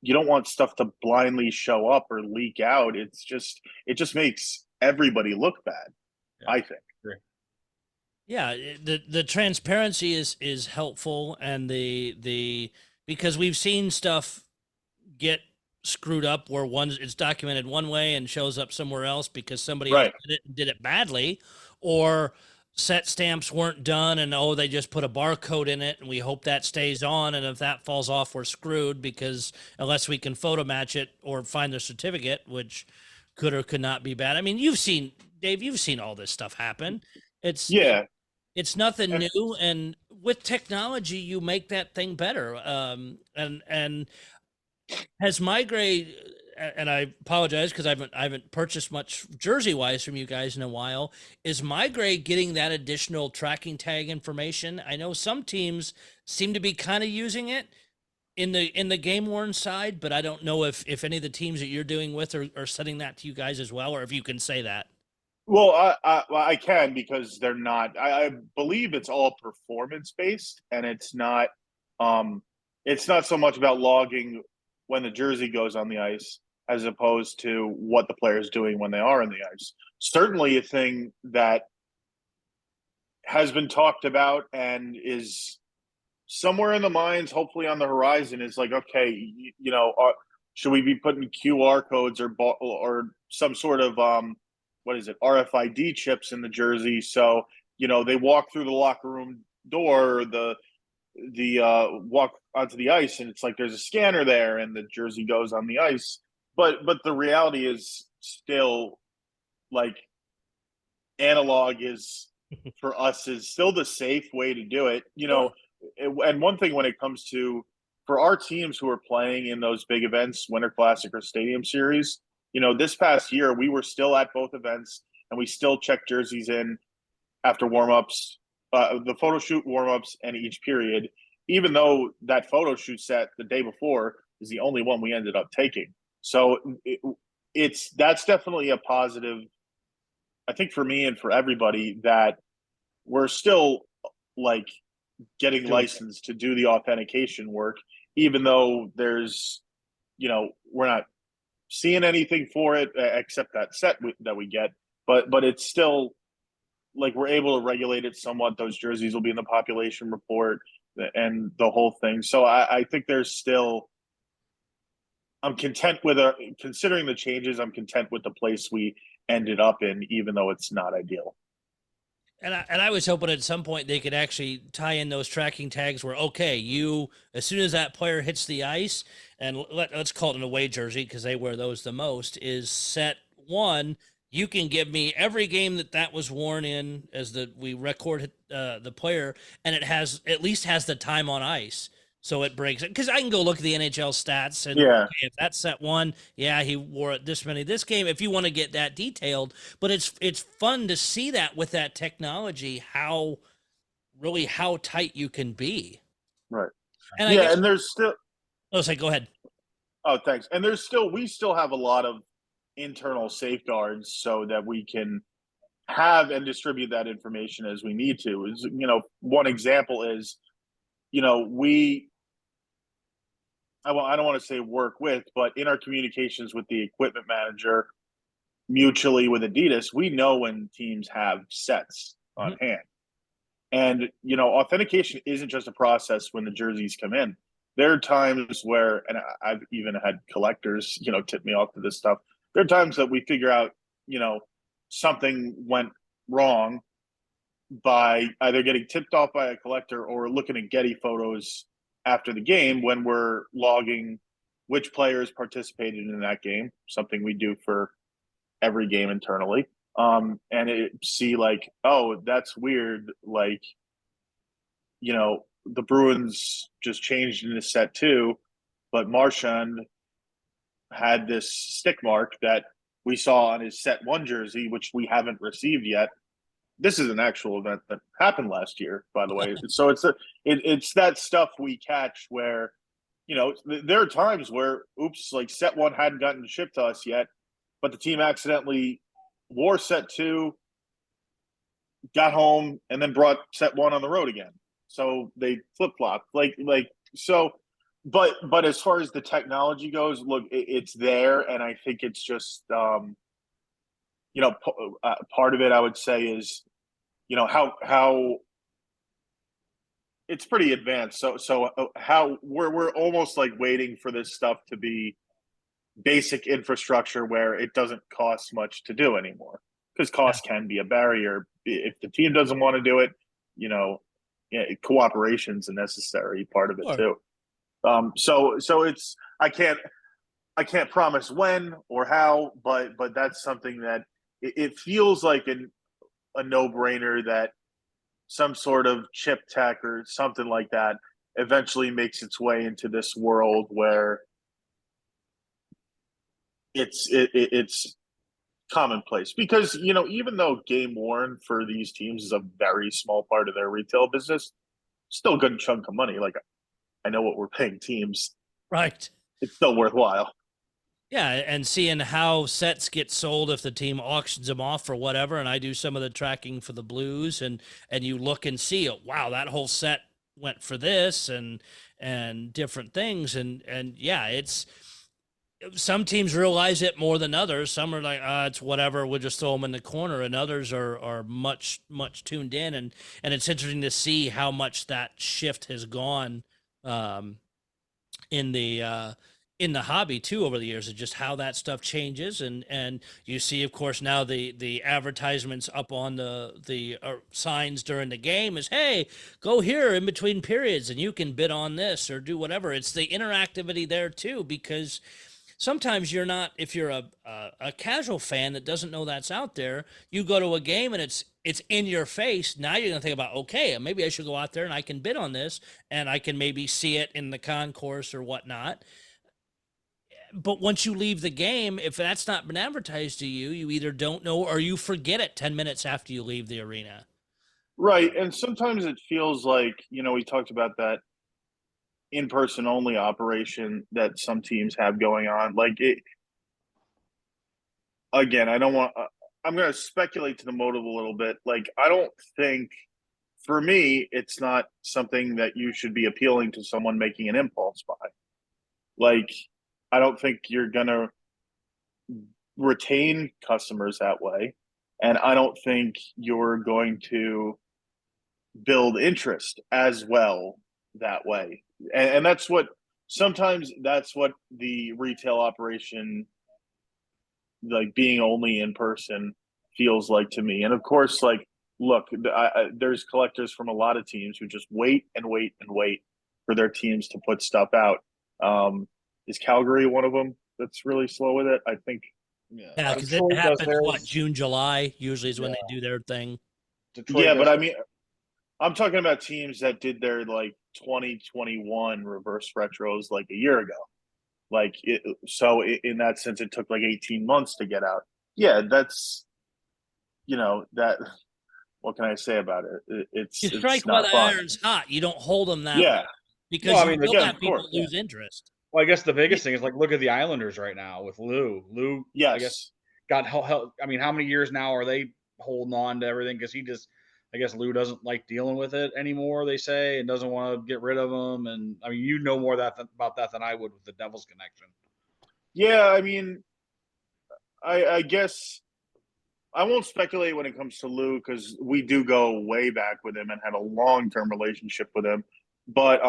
you don't want stuff to blindly show up or leak out. It just makes everybody look bad, I think. Yeah, the transparency is helpful, and the because we've seen stuff get screwed up where it's documented one way and shows up somewhere else because somebody else did it badly, or set stamps weren't done and they just put a barcode in it and we hope that stays on, and if that falls off we're screwed because unless we can photo match it or find the certificate, which could or could not be bad. I mean, Dave, you've seen all this stuff happen. It's nothing new, and with technology you make that thing better. And has Meigray, and I apologize because I haven't purchased much jersey wise from you guys in a while, is Meigray getting that additional tracking tag information? I know some teams seem to be kind of using it in the game worn side, but I don't know if any of the teams that you're doing with are setting that to you guys as well, or if you can say that. Well, I can because they're not. I believe it's all performance based, and it's not so much about logging when the jersey goes on the ice as opposed to what the player is doing when they are on the ice. Certainly, a thing that has been talked about and is somewhere in the minds, hopefully on the horizon, is like, okay, should we be putting QR codes or some sort of RFID chips in the jersey, so they walk through the locker room door, or the walk onto the ice, and it's like there's a scanner there, and the jersey goes on the ice. But the reality is still like analog is for us is still the safe way to do it. And one thing when it comes to for our teams who are playing in those big events, Winter Classic or Stadium Series. This past year, we were still at both events, and we still checked jerseys in after warm-ups, the photo shoot warm-ups, and each period, even though that photo shoot set the day before is the only one we ended up taking. So that's definitely a positive, I think, for me and for everybody, that we're still like getting licensed to do the authentication work, even though there's, we're not seeing anything for it except that set that we get. But it's still like we're able to regulate it somewhat. Those jerseys will be in the population report and the whole thing. So I think there's still. I'm content with considering the changes. I'm content with the place we ended up in, even though it's not ideal. And I was hoping at some point they could actually tie in those tracking tags where, okay, as soon as that player hits the ice, and let's call it an away jersey because they wear those the most, is set one, you can give me every game that was worn in as we record the player, and it at least has the time on ice. So it breaks it, because I can go look at the NHL stats and okay, if that's set one, he wore it this many this game. If you want to get that detailed, but it's fun to see that with that technology, how tight you can be. Right. And and there's still. Oh, say go ahead. Oh, thanks. And we still have a lot of internal safeguards so that we can have and distribute that information as we need to. One example is, I don't want to say work with, but in our communications with the equipment manager, mutually with Adidas, we know when teams have sets on hand. And, authentication isn't just a process when the jerseys come in. There are times where, and I've even had collectors, tip me off to this stuff. There are times that we figure out, something went wrong by either getting tipped off by a collector or looking at Getty photos after the game when we're logging which players participated in that game, something we do for every game internally. And see like, oh, that's weird. Like, the Bruins just changed into set two, but Marchand had this stick mark that we saw on his set one jersey, which we haven't received yet. This is an actual event that happened last year, by the way. So it's that stuff we catch where, there are times where, oops, like set one hadn't gotten shipped to us yet, but the team accidentally wore set two, got home, and then brought set one on the road again. So they flip-flopped. But as far as the technology goes, look, it's there, and I think it's just part of it I would say is, how it's pretty advanced. So how we're almost like waiting for this stuff to be basic infrastructure where it doesn't cost much to do anymore, because cost can be a barrier. If the team doesn't want to do it, cooperation's a necessary part of it too. So it's I can't promise when or how, but that's something that it feels like a no-brainer that some sort of chip tech or something like that eventually makes its way into this world where it's commonplace. Because even though game worn for these teams is a very small part of their retail business, still a good chunk of money. Like, I know what we're paying teams, right? It's still worthwhile. Yeah, and seeing how sets get sold if the team auctions them off for whatever, and I do some of the tracking for the Blues, and you look and see, wow, that whole set went for this, and different things, and yeah, it's some teams realize it more than others. Some are like, it's whatever, we'll just throw them in the corner, and others are much tuned in, and it's interesting to see how much that shift has gone in the hobby too over the years, of just how that stuff changes, and you see, of course, now the advertisements up on the signs during the game is, hey, go here in between periods and you can bid on this or do whatever. It's the interactivity there too, because sometimes you're not, if you're a casual fan that doesn't know that's out there, you go to a game and it's in your face. Now you're going to think about, okay, maybe I should go out there and I can bid on this, and I can maybe see it in the concourse or whatnot. But once you leave the game, if that's not been advertised to you, you either don't know or you forget it 10 minutes after you leave the arena. Right. And sometimes it feels like, we talked about that in-person only operation that some teams have going on. Like, it, again, I'm going to speculate to the motive a little bit. Like, I don't think for me, it's not something that you should be appealing to someone making an impulse buy. Like, I don't think you're gonna retain customers that way, and I don't think you're going to build interest as well that way. And that's what sometimes that's what the retail operation, like being only in person, feels like to me. And of course, like, look, there's collectors from a lot of teams who just wait and wait and wait for their teams to put stuff out. Is Calgary one of them that's really slow with it? I think. Yeah, because it Detroit does happens, theirs. June, July usually is when Yeah. they do their thing. Detroit Yeah, does but I mean, I'm talking about teams that did their like 2021 reverse retros like a year ago. Like in that sense, it took like 18 months to get out. Yeah, that's that. What can I say about it? You It's strike while not the fun. iron's hot. You don't hold them that Yeah, long because Well, I you mean, will again, have of people course. lose interest. Well, I guess the biggest thing is like look at the Islanders right now with Lou. Lou, I guess, Yes. got help. I mean, how many years now are they holding on to everything? Because I guess Lou doesn't like dealing with it anymore. They say and doesn't want to get rid of them. And I mean, you know more about that than I would with the Devils connection. Yeah, I mean, I guess I won't speculate when it comes to Lou because we do go way back with him and had a long-term relationship with him. But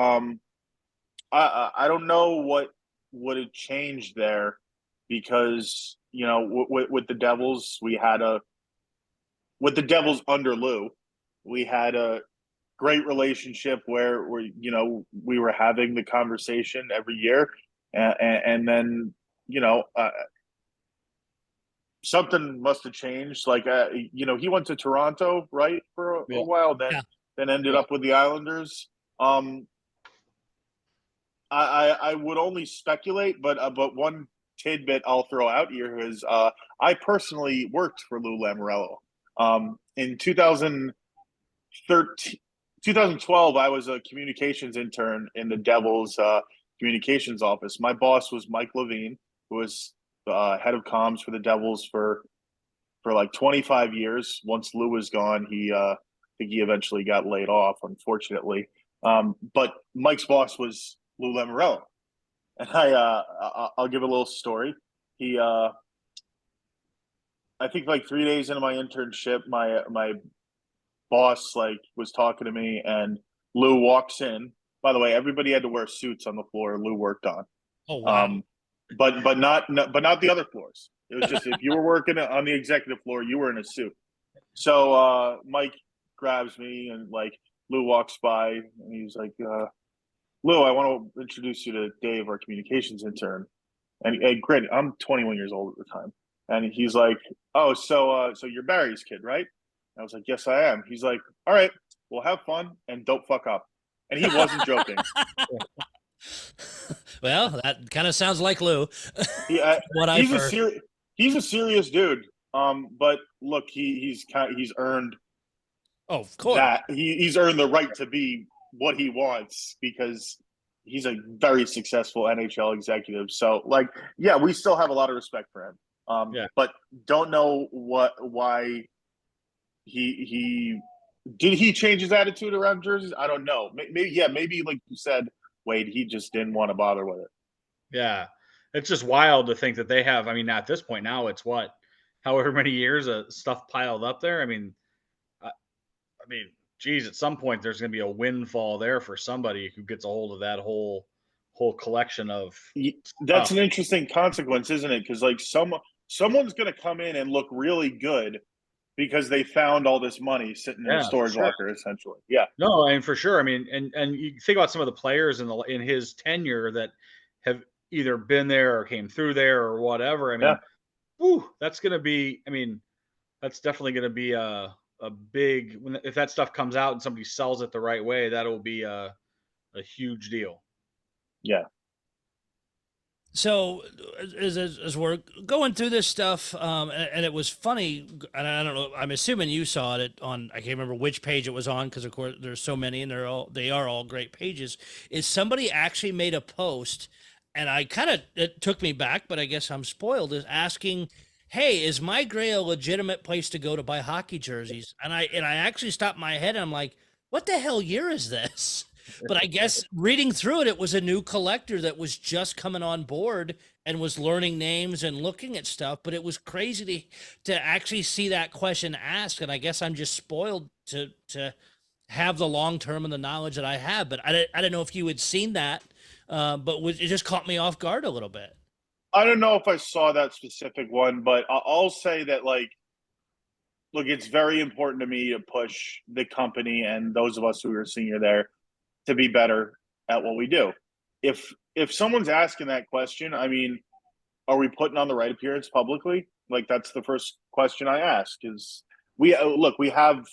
I don't know what would have changed there because with the Devils with the Devils under Lou, we had a great relationship where we were having the conversation every year, and then something must have changed. Like he went to Toronto, right, for a while, then ended up with the Islanders. I would only speculate, but one tidbit I'll throw out here is I personally worked for Lou Lamoriello. In 2012, I was a communications intern in the Devils communications office. My boss was Mike Levine, who was head of comms for the Devils for like 25 years. Once Lou was gone, I think he eventually got laid off, unfortunately. But Mike's boss was Lou Lamoriello, and I'll give a little story. He I think like 3 days into my internship, my boss like was talking to me, and Lou walks in. By the way, everybody had to wear suits on the floor Lou worked on. Oh wow! But not the other floors. It was just if you were working on the executive floor, you were in a suit. So Mike grabs me and like Lou walks by and he's like, Lou, I want to introduce you to Dave, our communications intern. And granted, I'm 21 years old at the time. And he's like, oh, so you're Barry's kid, right? And I was like, yes, I am. He's like, all right, well, have fun and don't fuck up. And he wasn't joking. Well, that kind of sounds like Lou. What I've heard. He's a serious dude. But look, he's earned. Oh, of course. That he's earned the right to be what he wants because he's a very successful NHL executive. So, like, yeah, we still have a lot of respect for him. But don't know why he did he change his attitude around jerseys? I don't know. Maybe like you said, Wade, he just didn't want to bother with it. Yeah, it's just wild to think that they have. I mean, at this point now, it's however many years of stuff piled up there. I mean, geez, at some point there's going to be a windfall there for somebody who gets a hold of that whole collection of. That's an interesting consequence, isn't it? Because like someone's going to come in and look really good because they found all this money sitting in a storage locker, essentially. Yeah. No, and for sure. I mean, and you think about some of the players in his tenure that have either been there or came through there or whatever. I mean, that's going to be. I mean, that's definitely going to be a big if that stuff comes out and somebody sells it the right way, that'll be a huge deal. Yeah. So as we're going through this stuff, and it was funny, and I don't know, I'm assuming you saw it on, I can't remember which page it was on, because of course there's so many, and they are all great pages. Is somebody actually made a post, and it took me back, but I guess I'm spoiled, is asking, hey, is Meigray a legitimate place to go to buy hockey jerseys? And I actually stopped my head and I'm like, what the hell year is this? But I guess reading through it, it was a new collector that was just coming on board and was learning names and looking at stuff. But it was crazy to actually see that question asked. And I guess I'm just spoiled to have the long term and the knowledge that I have. But I don't know if you had seen that, but it just caught me off guard a little bit. I don't know if I saw that specific one, but I'll say that, like, look, it's very important to me to push the company and those of us who are senior there to be better at what we do. If someone's asking that question, I mean, are we putting on the right appearance publicly? Like, that's the first question I ask. Is we have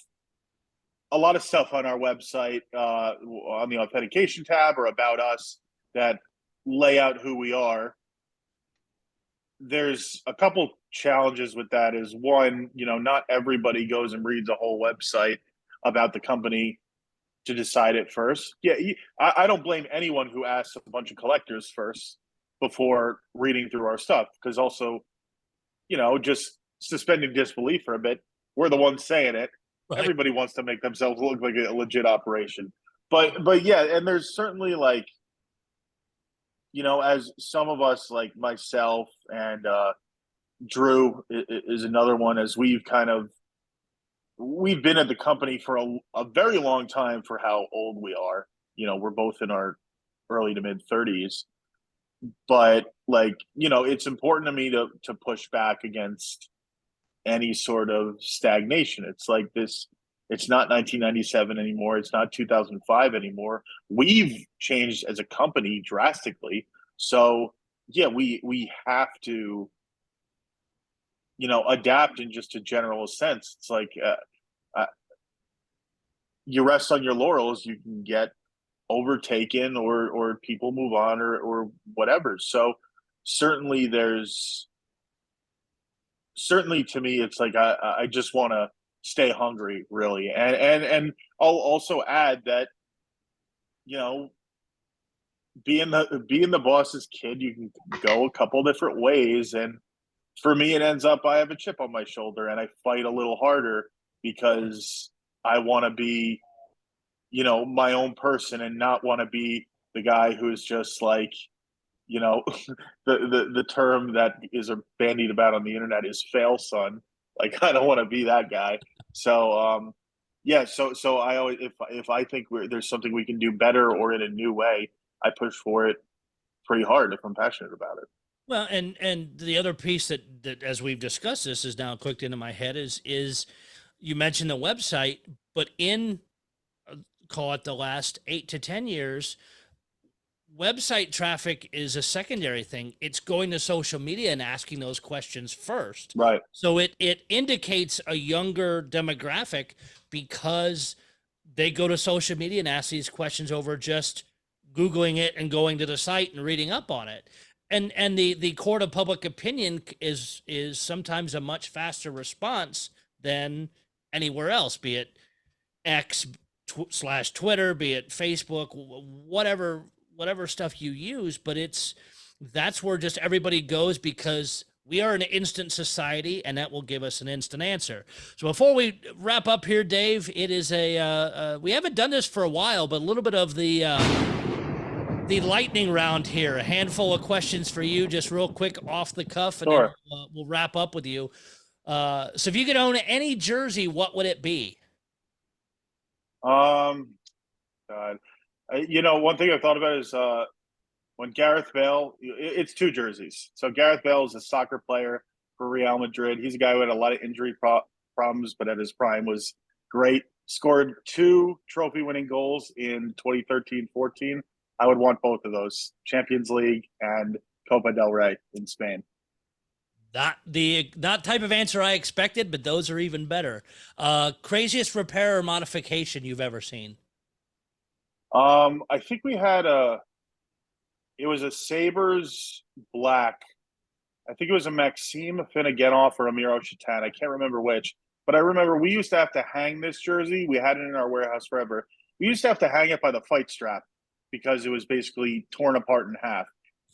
a lot of stuff on our website on the authentication tab or about us that lay out who we are. There's a couple challenges with that. Is one, not everybody goes and reads a whole website about the company to decide it first. Yeah, I don't blame anyone who asks a bunch of collectors first before reading through our stuff, because also, just suspending disbelief for a bit. We're the ones saying it. Right. Everybody wants to make themselves look like a legit operation. But yeah, and there's certainly, like, as some of us, like myself and Drew is another one, as we've been at the company for a very long time for how old we are. We're both in our early to mid 30s, but, like, it's important to me to push back against any sort of stagnation. It's like this. It's not 1997 anymore. It's not 2005 anymore. We've changed as a company drastically. So yeah, we have to, adapt in just a general sense. It's like you rest on your laurels, you can get overtaken, or people move on, or whatever. So certainly to me, it's like I just want to stay hungry, really. And I'll also add that, being the boss's kid, you can go a couple different ways. And for me, it ends up I have a chip on my shoulder and I fight a little harder because I want to be, my own person, and not want to be the guy who's just like, the term that is bandied about on the internet is fail son. Like, I don't want to be that guy. So yeah, so I always, if I think there's something we can do better or in a new way, I push for it pretty hard if I'm passionate about it. Well, and the other piece that as we've discussed, this is now clicked into my head is you mentioned the website, but in call it the last 8 to 10 years, website traffic is a secondary thing. It's going to social media and asking those questions first. Right. So it indicates a younger demographic because they go to social media and ask these questions over just Googling it and going to the site and reading up on it. And the court of public opinion is sometimes a much faster response than anywhere else, be it X / Twitter, be it Facebook, whatever stuff you use. But that's where just everybody goes, because we are an instant society, and that will give us an instant answer. So before we wrap up here, Dave, it is we haven't done this for a while, but a little bit of the lightning round here. A handful of questions for you, just real quick off the cuff, and Sure. then we'll wrap up with you. So if you could own any jersey, what would it be? God, one thing I thought about is when Gareth Bale. It's two jerseys. So Gareth Bale is a soccer player for Real Madrid. He's a guy who had a lot of injury problems, but at his prime was great. Scored 2 trophy-winning goals in 2013-14. I would want both of those: Champions League and Copa del Rey in Spain. Not type of answer I expected, but those are even better. Craziest repair or modification you've ever seen? I think we had it was a Sabres black. I think it was a Maxime Finneganov or a Miro Shatan. I can't remember which, but I remember we used to have to hang this jersey. We had it in our warehouse forever. We used to have to hang it by the fight strap because it was basically torn apart in half.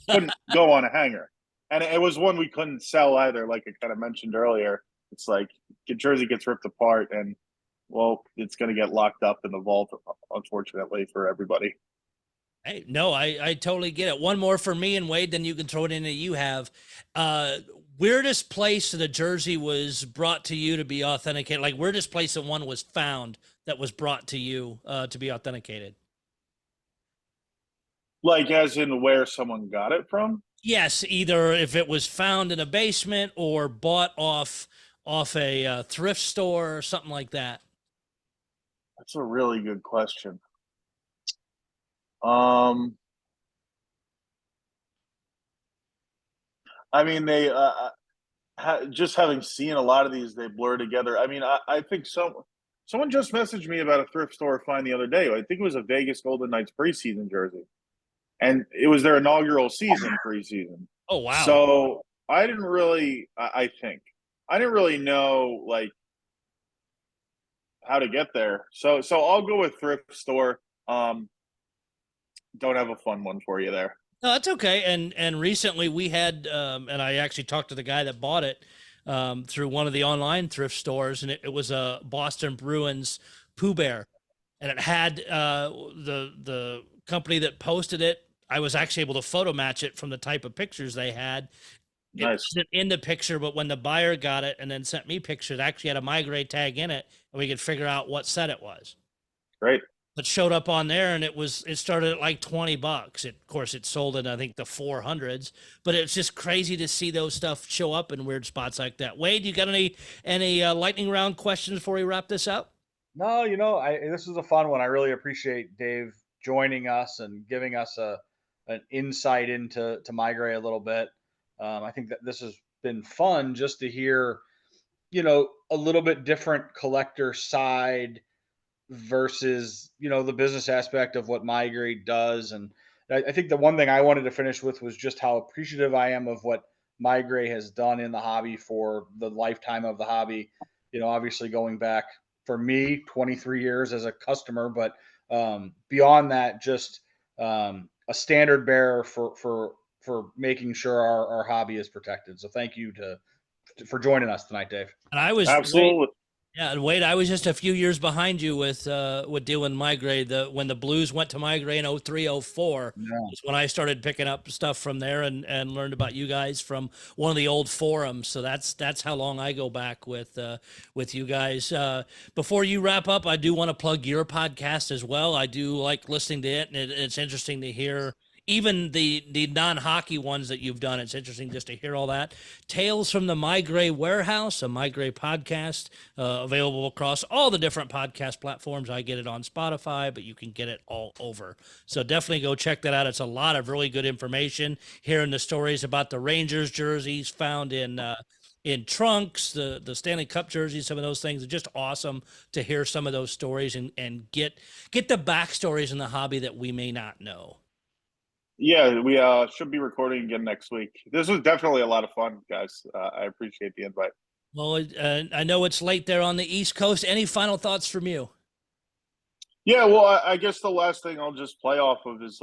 Couldn't go on a hanger. And it was one we couldn't sell either, like I kind of mentioned earlier. It's like the jersey gets ripped apart, and well, it's going to get locked up in the vault, unfortunately, for everybody. Hey, no, I totally get it. One more for me and Wade, then you can throw it in that you have. Weirdest place that a jersey was brought to you to be authenticated, like weirdest place that one was found that was brought to you to be authenticated. Like, as in where someone got it from? Yes, either if it was found in a basement or bought off a thrift store or something like that. That's a really good question. I mean, they just having seen a lot of these, they blur together. I mean, I think someone just messaged me about a thrift store find the other day. I think it was a Vegas Golden Knights preseason jersey, and it was their inaugural season preseason. Oh wow! So I didn't really. I think I didn't really know like how to get there. So I'll go with thrift store. Don't have a fun one for you there. No, that's okay. And recently we had, and I actually talked to the guy that bought it through one of the online thrift stores, and it was a Boston Bruins Pooh Bear, and it had the company that posted it. I was actually able to photo match it from the type of pictures they had. It Nice. wasn't in the picture, but when the buyer got it and then sent me pictures, it actually had a Meigray tag in it, and we could figure out what set it was. Great. But showed up on there, and it started at like $20. Of course, it sold in I think the 400s, but it's just crazy to see those stuff show up in weird spots like that. Wade, you got any lightning round questions before we wrap this up? No, this is a fun one. I really appreciate Dave joining us and giving us an insight into Meigray a little bit. I think that this has been fun just to hear, a little bit different collector side versus the business aspect of what Meigray does. And I think the one thing I wanted to finish with was just how appreciative I am of what Meigray has done in the hobby for the lifetime of the hobby. Obviously going back for me 23 years as a customer, but beyond that, just a standard bearer for making sure our hobby is protected. So thank you for joining us tonight, Dave. And I was Absolutely. Yeah, and Wade, I was just a few years behind you with dealing Meigray. When the Blues went to Meigray in 03-04, is when I started picking up stuff from there and learned about you guys from one of the old forums. So that's how long I go back with you guys. Before you wrap up, I do want to plug your podcast as well. I do like listening to it, and it's interesting to hear even the non-hockey ones that you've done. It's interesting just to hear all that. Tales from the Meigray Warehouse, a Meigray podcast, available across all the different podcast platforms. I get it on Spotify, but you can get it all over. So definitely go check that out. It's a lot of really good information. Hearing the stories about the Rangers jerseys found in trunks, the Stanley Cup jerseys, some of those things. It's just awesome to hear some of those stories and get the backstories in the hobby that we may not know. Yeah, we should be recording again next week. This was definitely a lot of fun, guys. I appreciate the invite. Well, I know it's late there on the East Coast. Any final thoughts from you? Yeah, well, I guess the last thing I'll just play off of is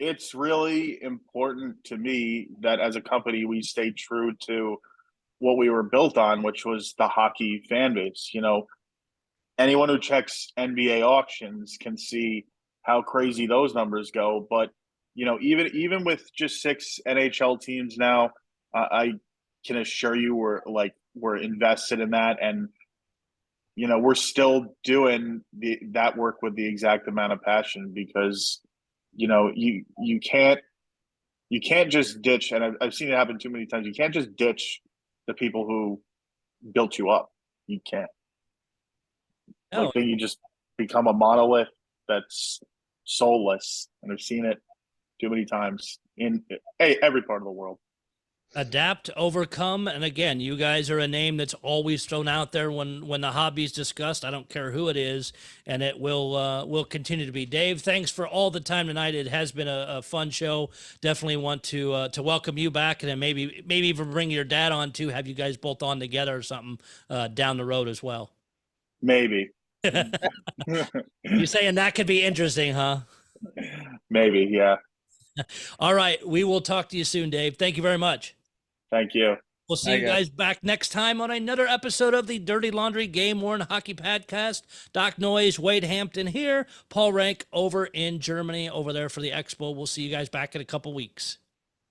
it's really important to me that as a company we stay true to what we were built on, which was the hockey fan base. Anyone who checks NBA auctions can see how crazy those numbers go. But even with just 6 NHL teams now, I can assure you we're invested in that, and we're still doing that work with the exact amount of passion because you can't just ditch, and I've seen it happen too many times. You can't just ditch the people who built you up. You can't. No. Then you just become a monolith that's soulless, and I've seen it too many times in every part of the world. Adapt, overcome, and again, you guys are a name that's always thrown out there when the hobby's discussed. I don't care who it is, and it will continue to be. Dave, thanks for all the time tonight. It has been a fun show. Definitely want to welcome you back, and then maybe even bring your dad on too. Have you guys both on together or something down the road as well? Maybe. You're saying that could be interesting, huh? Maybe, yeah. All right, we will talk to you soon, Dave. Thank you very much. Thank you. We'll see you guys back next time on another episode of the Dirty Laundry Game Worn Hockey Podcast. Doc Noyes, Wade Hampton here, Paul Rank over in Germany, over there for the Expo. We'll see you guys back in a couple weeks.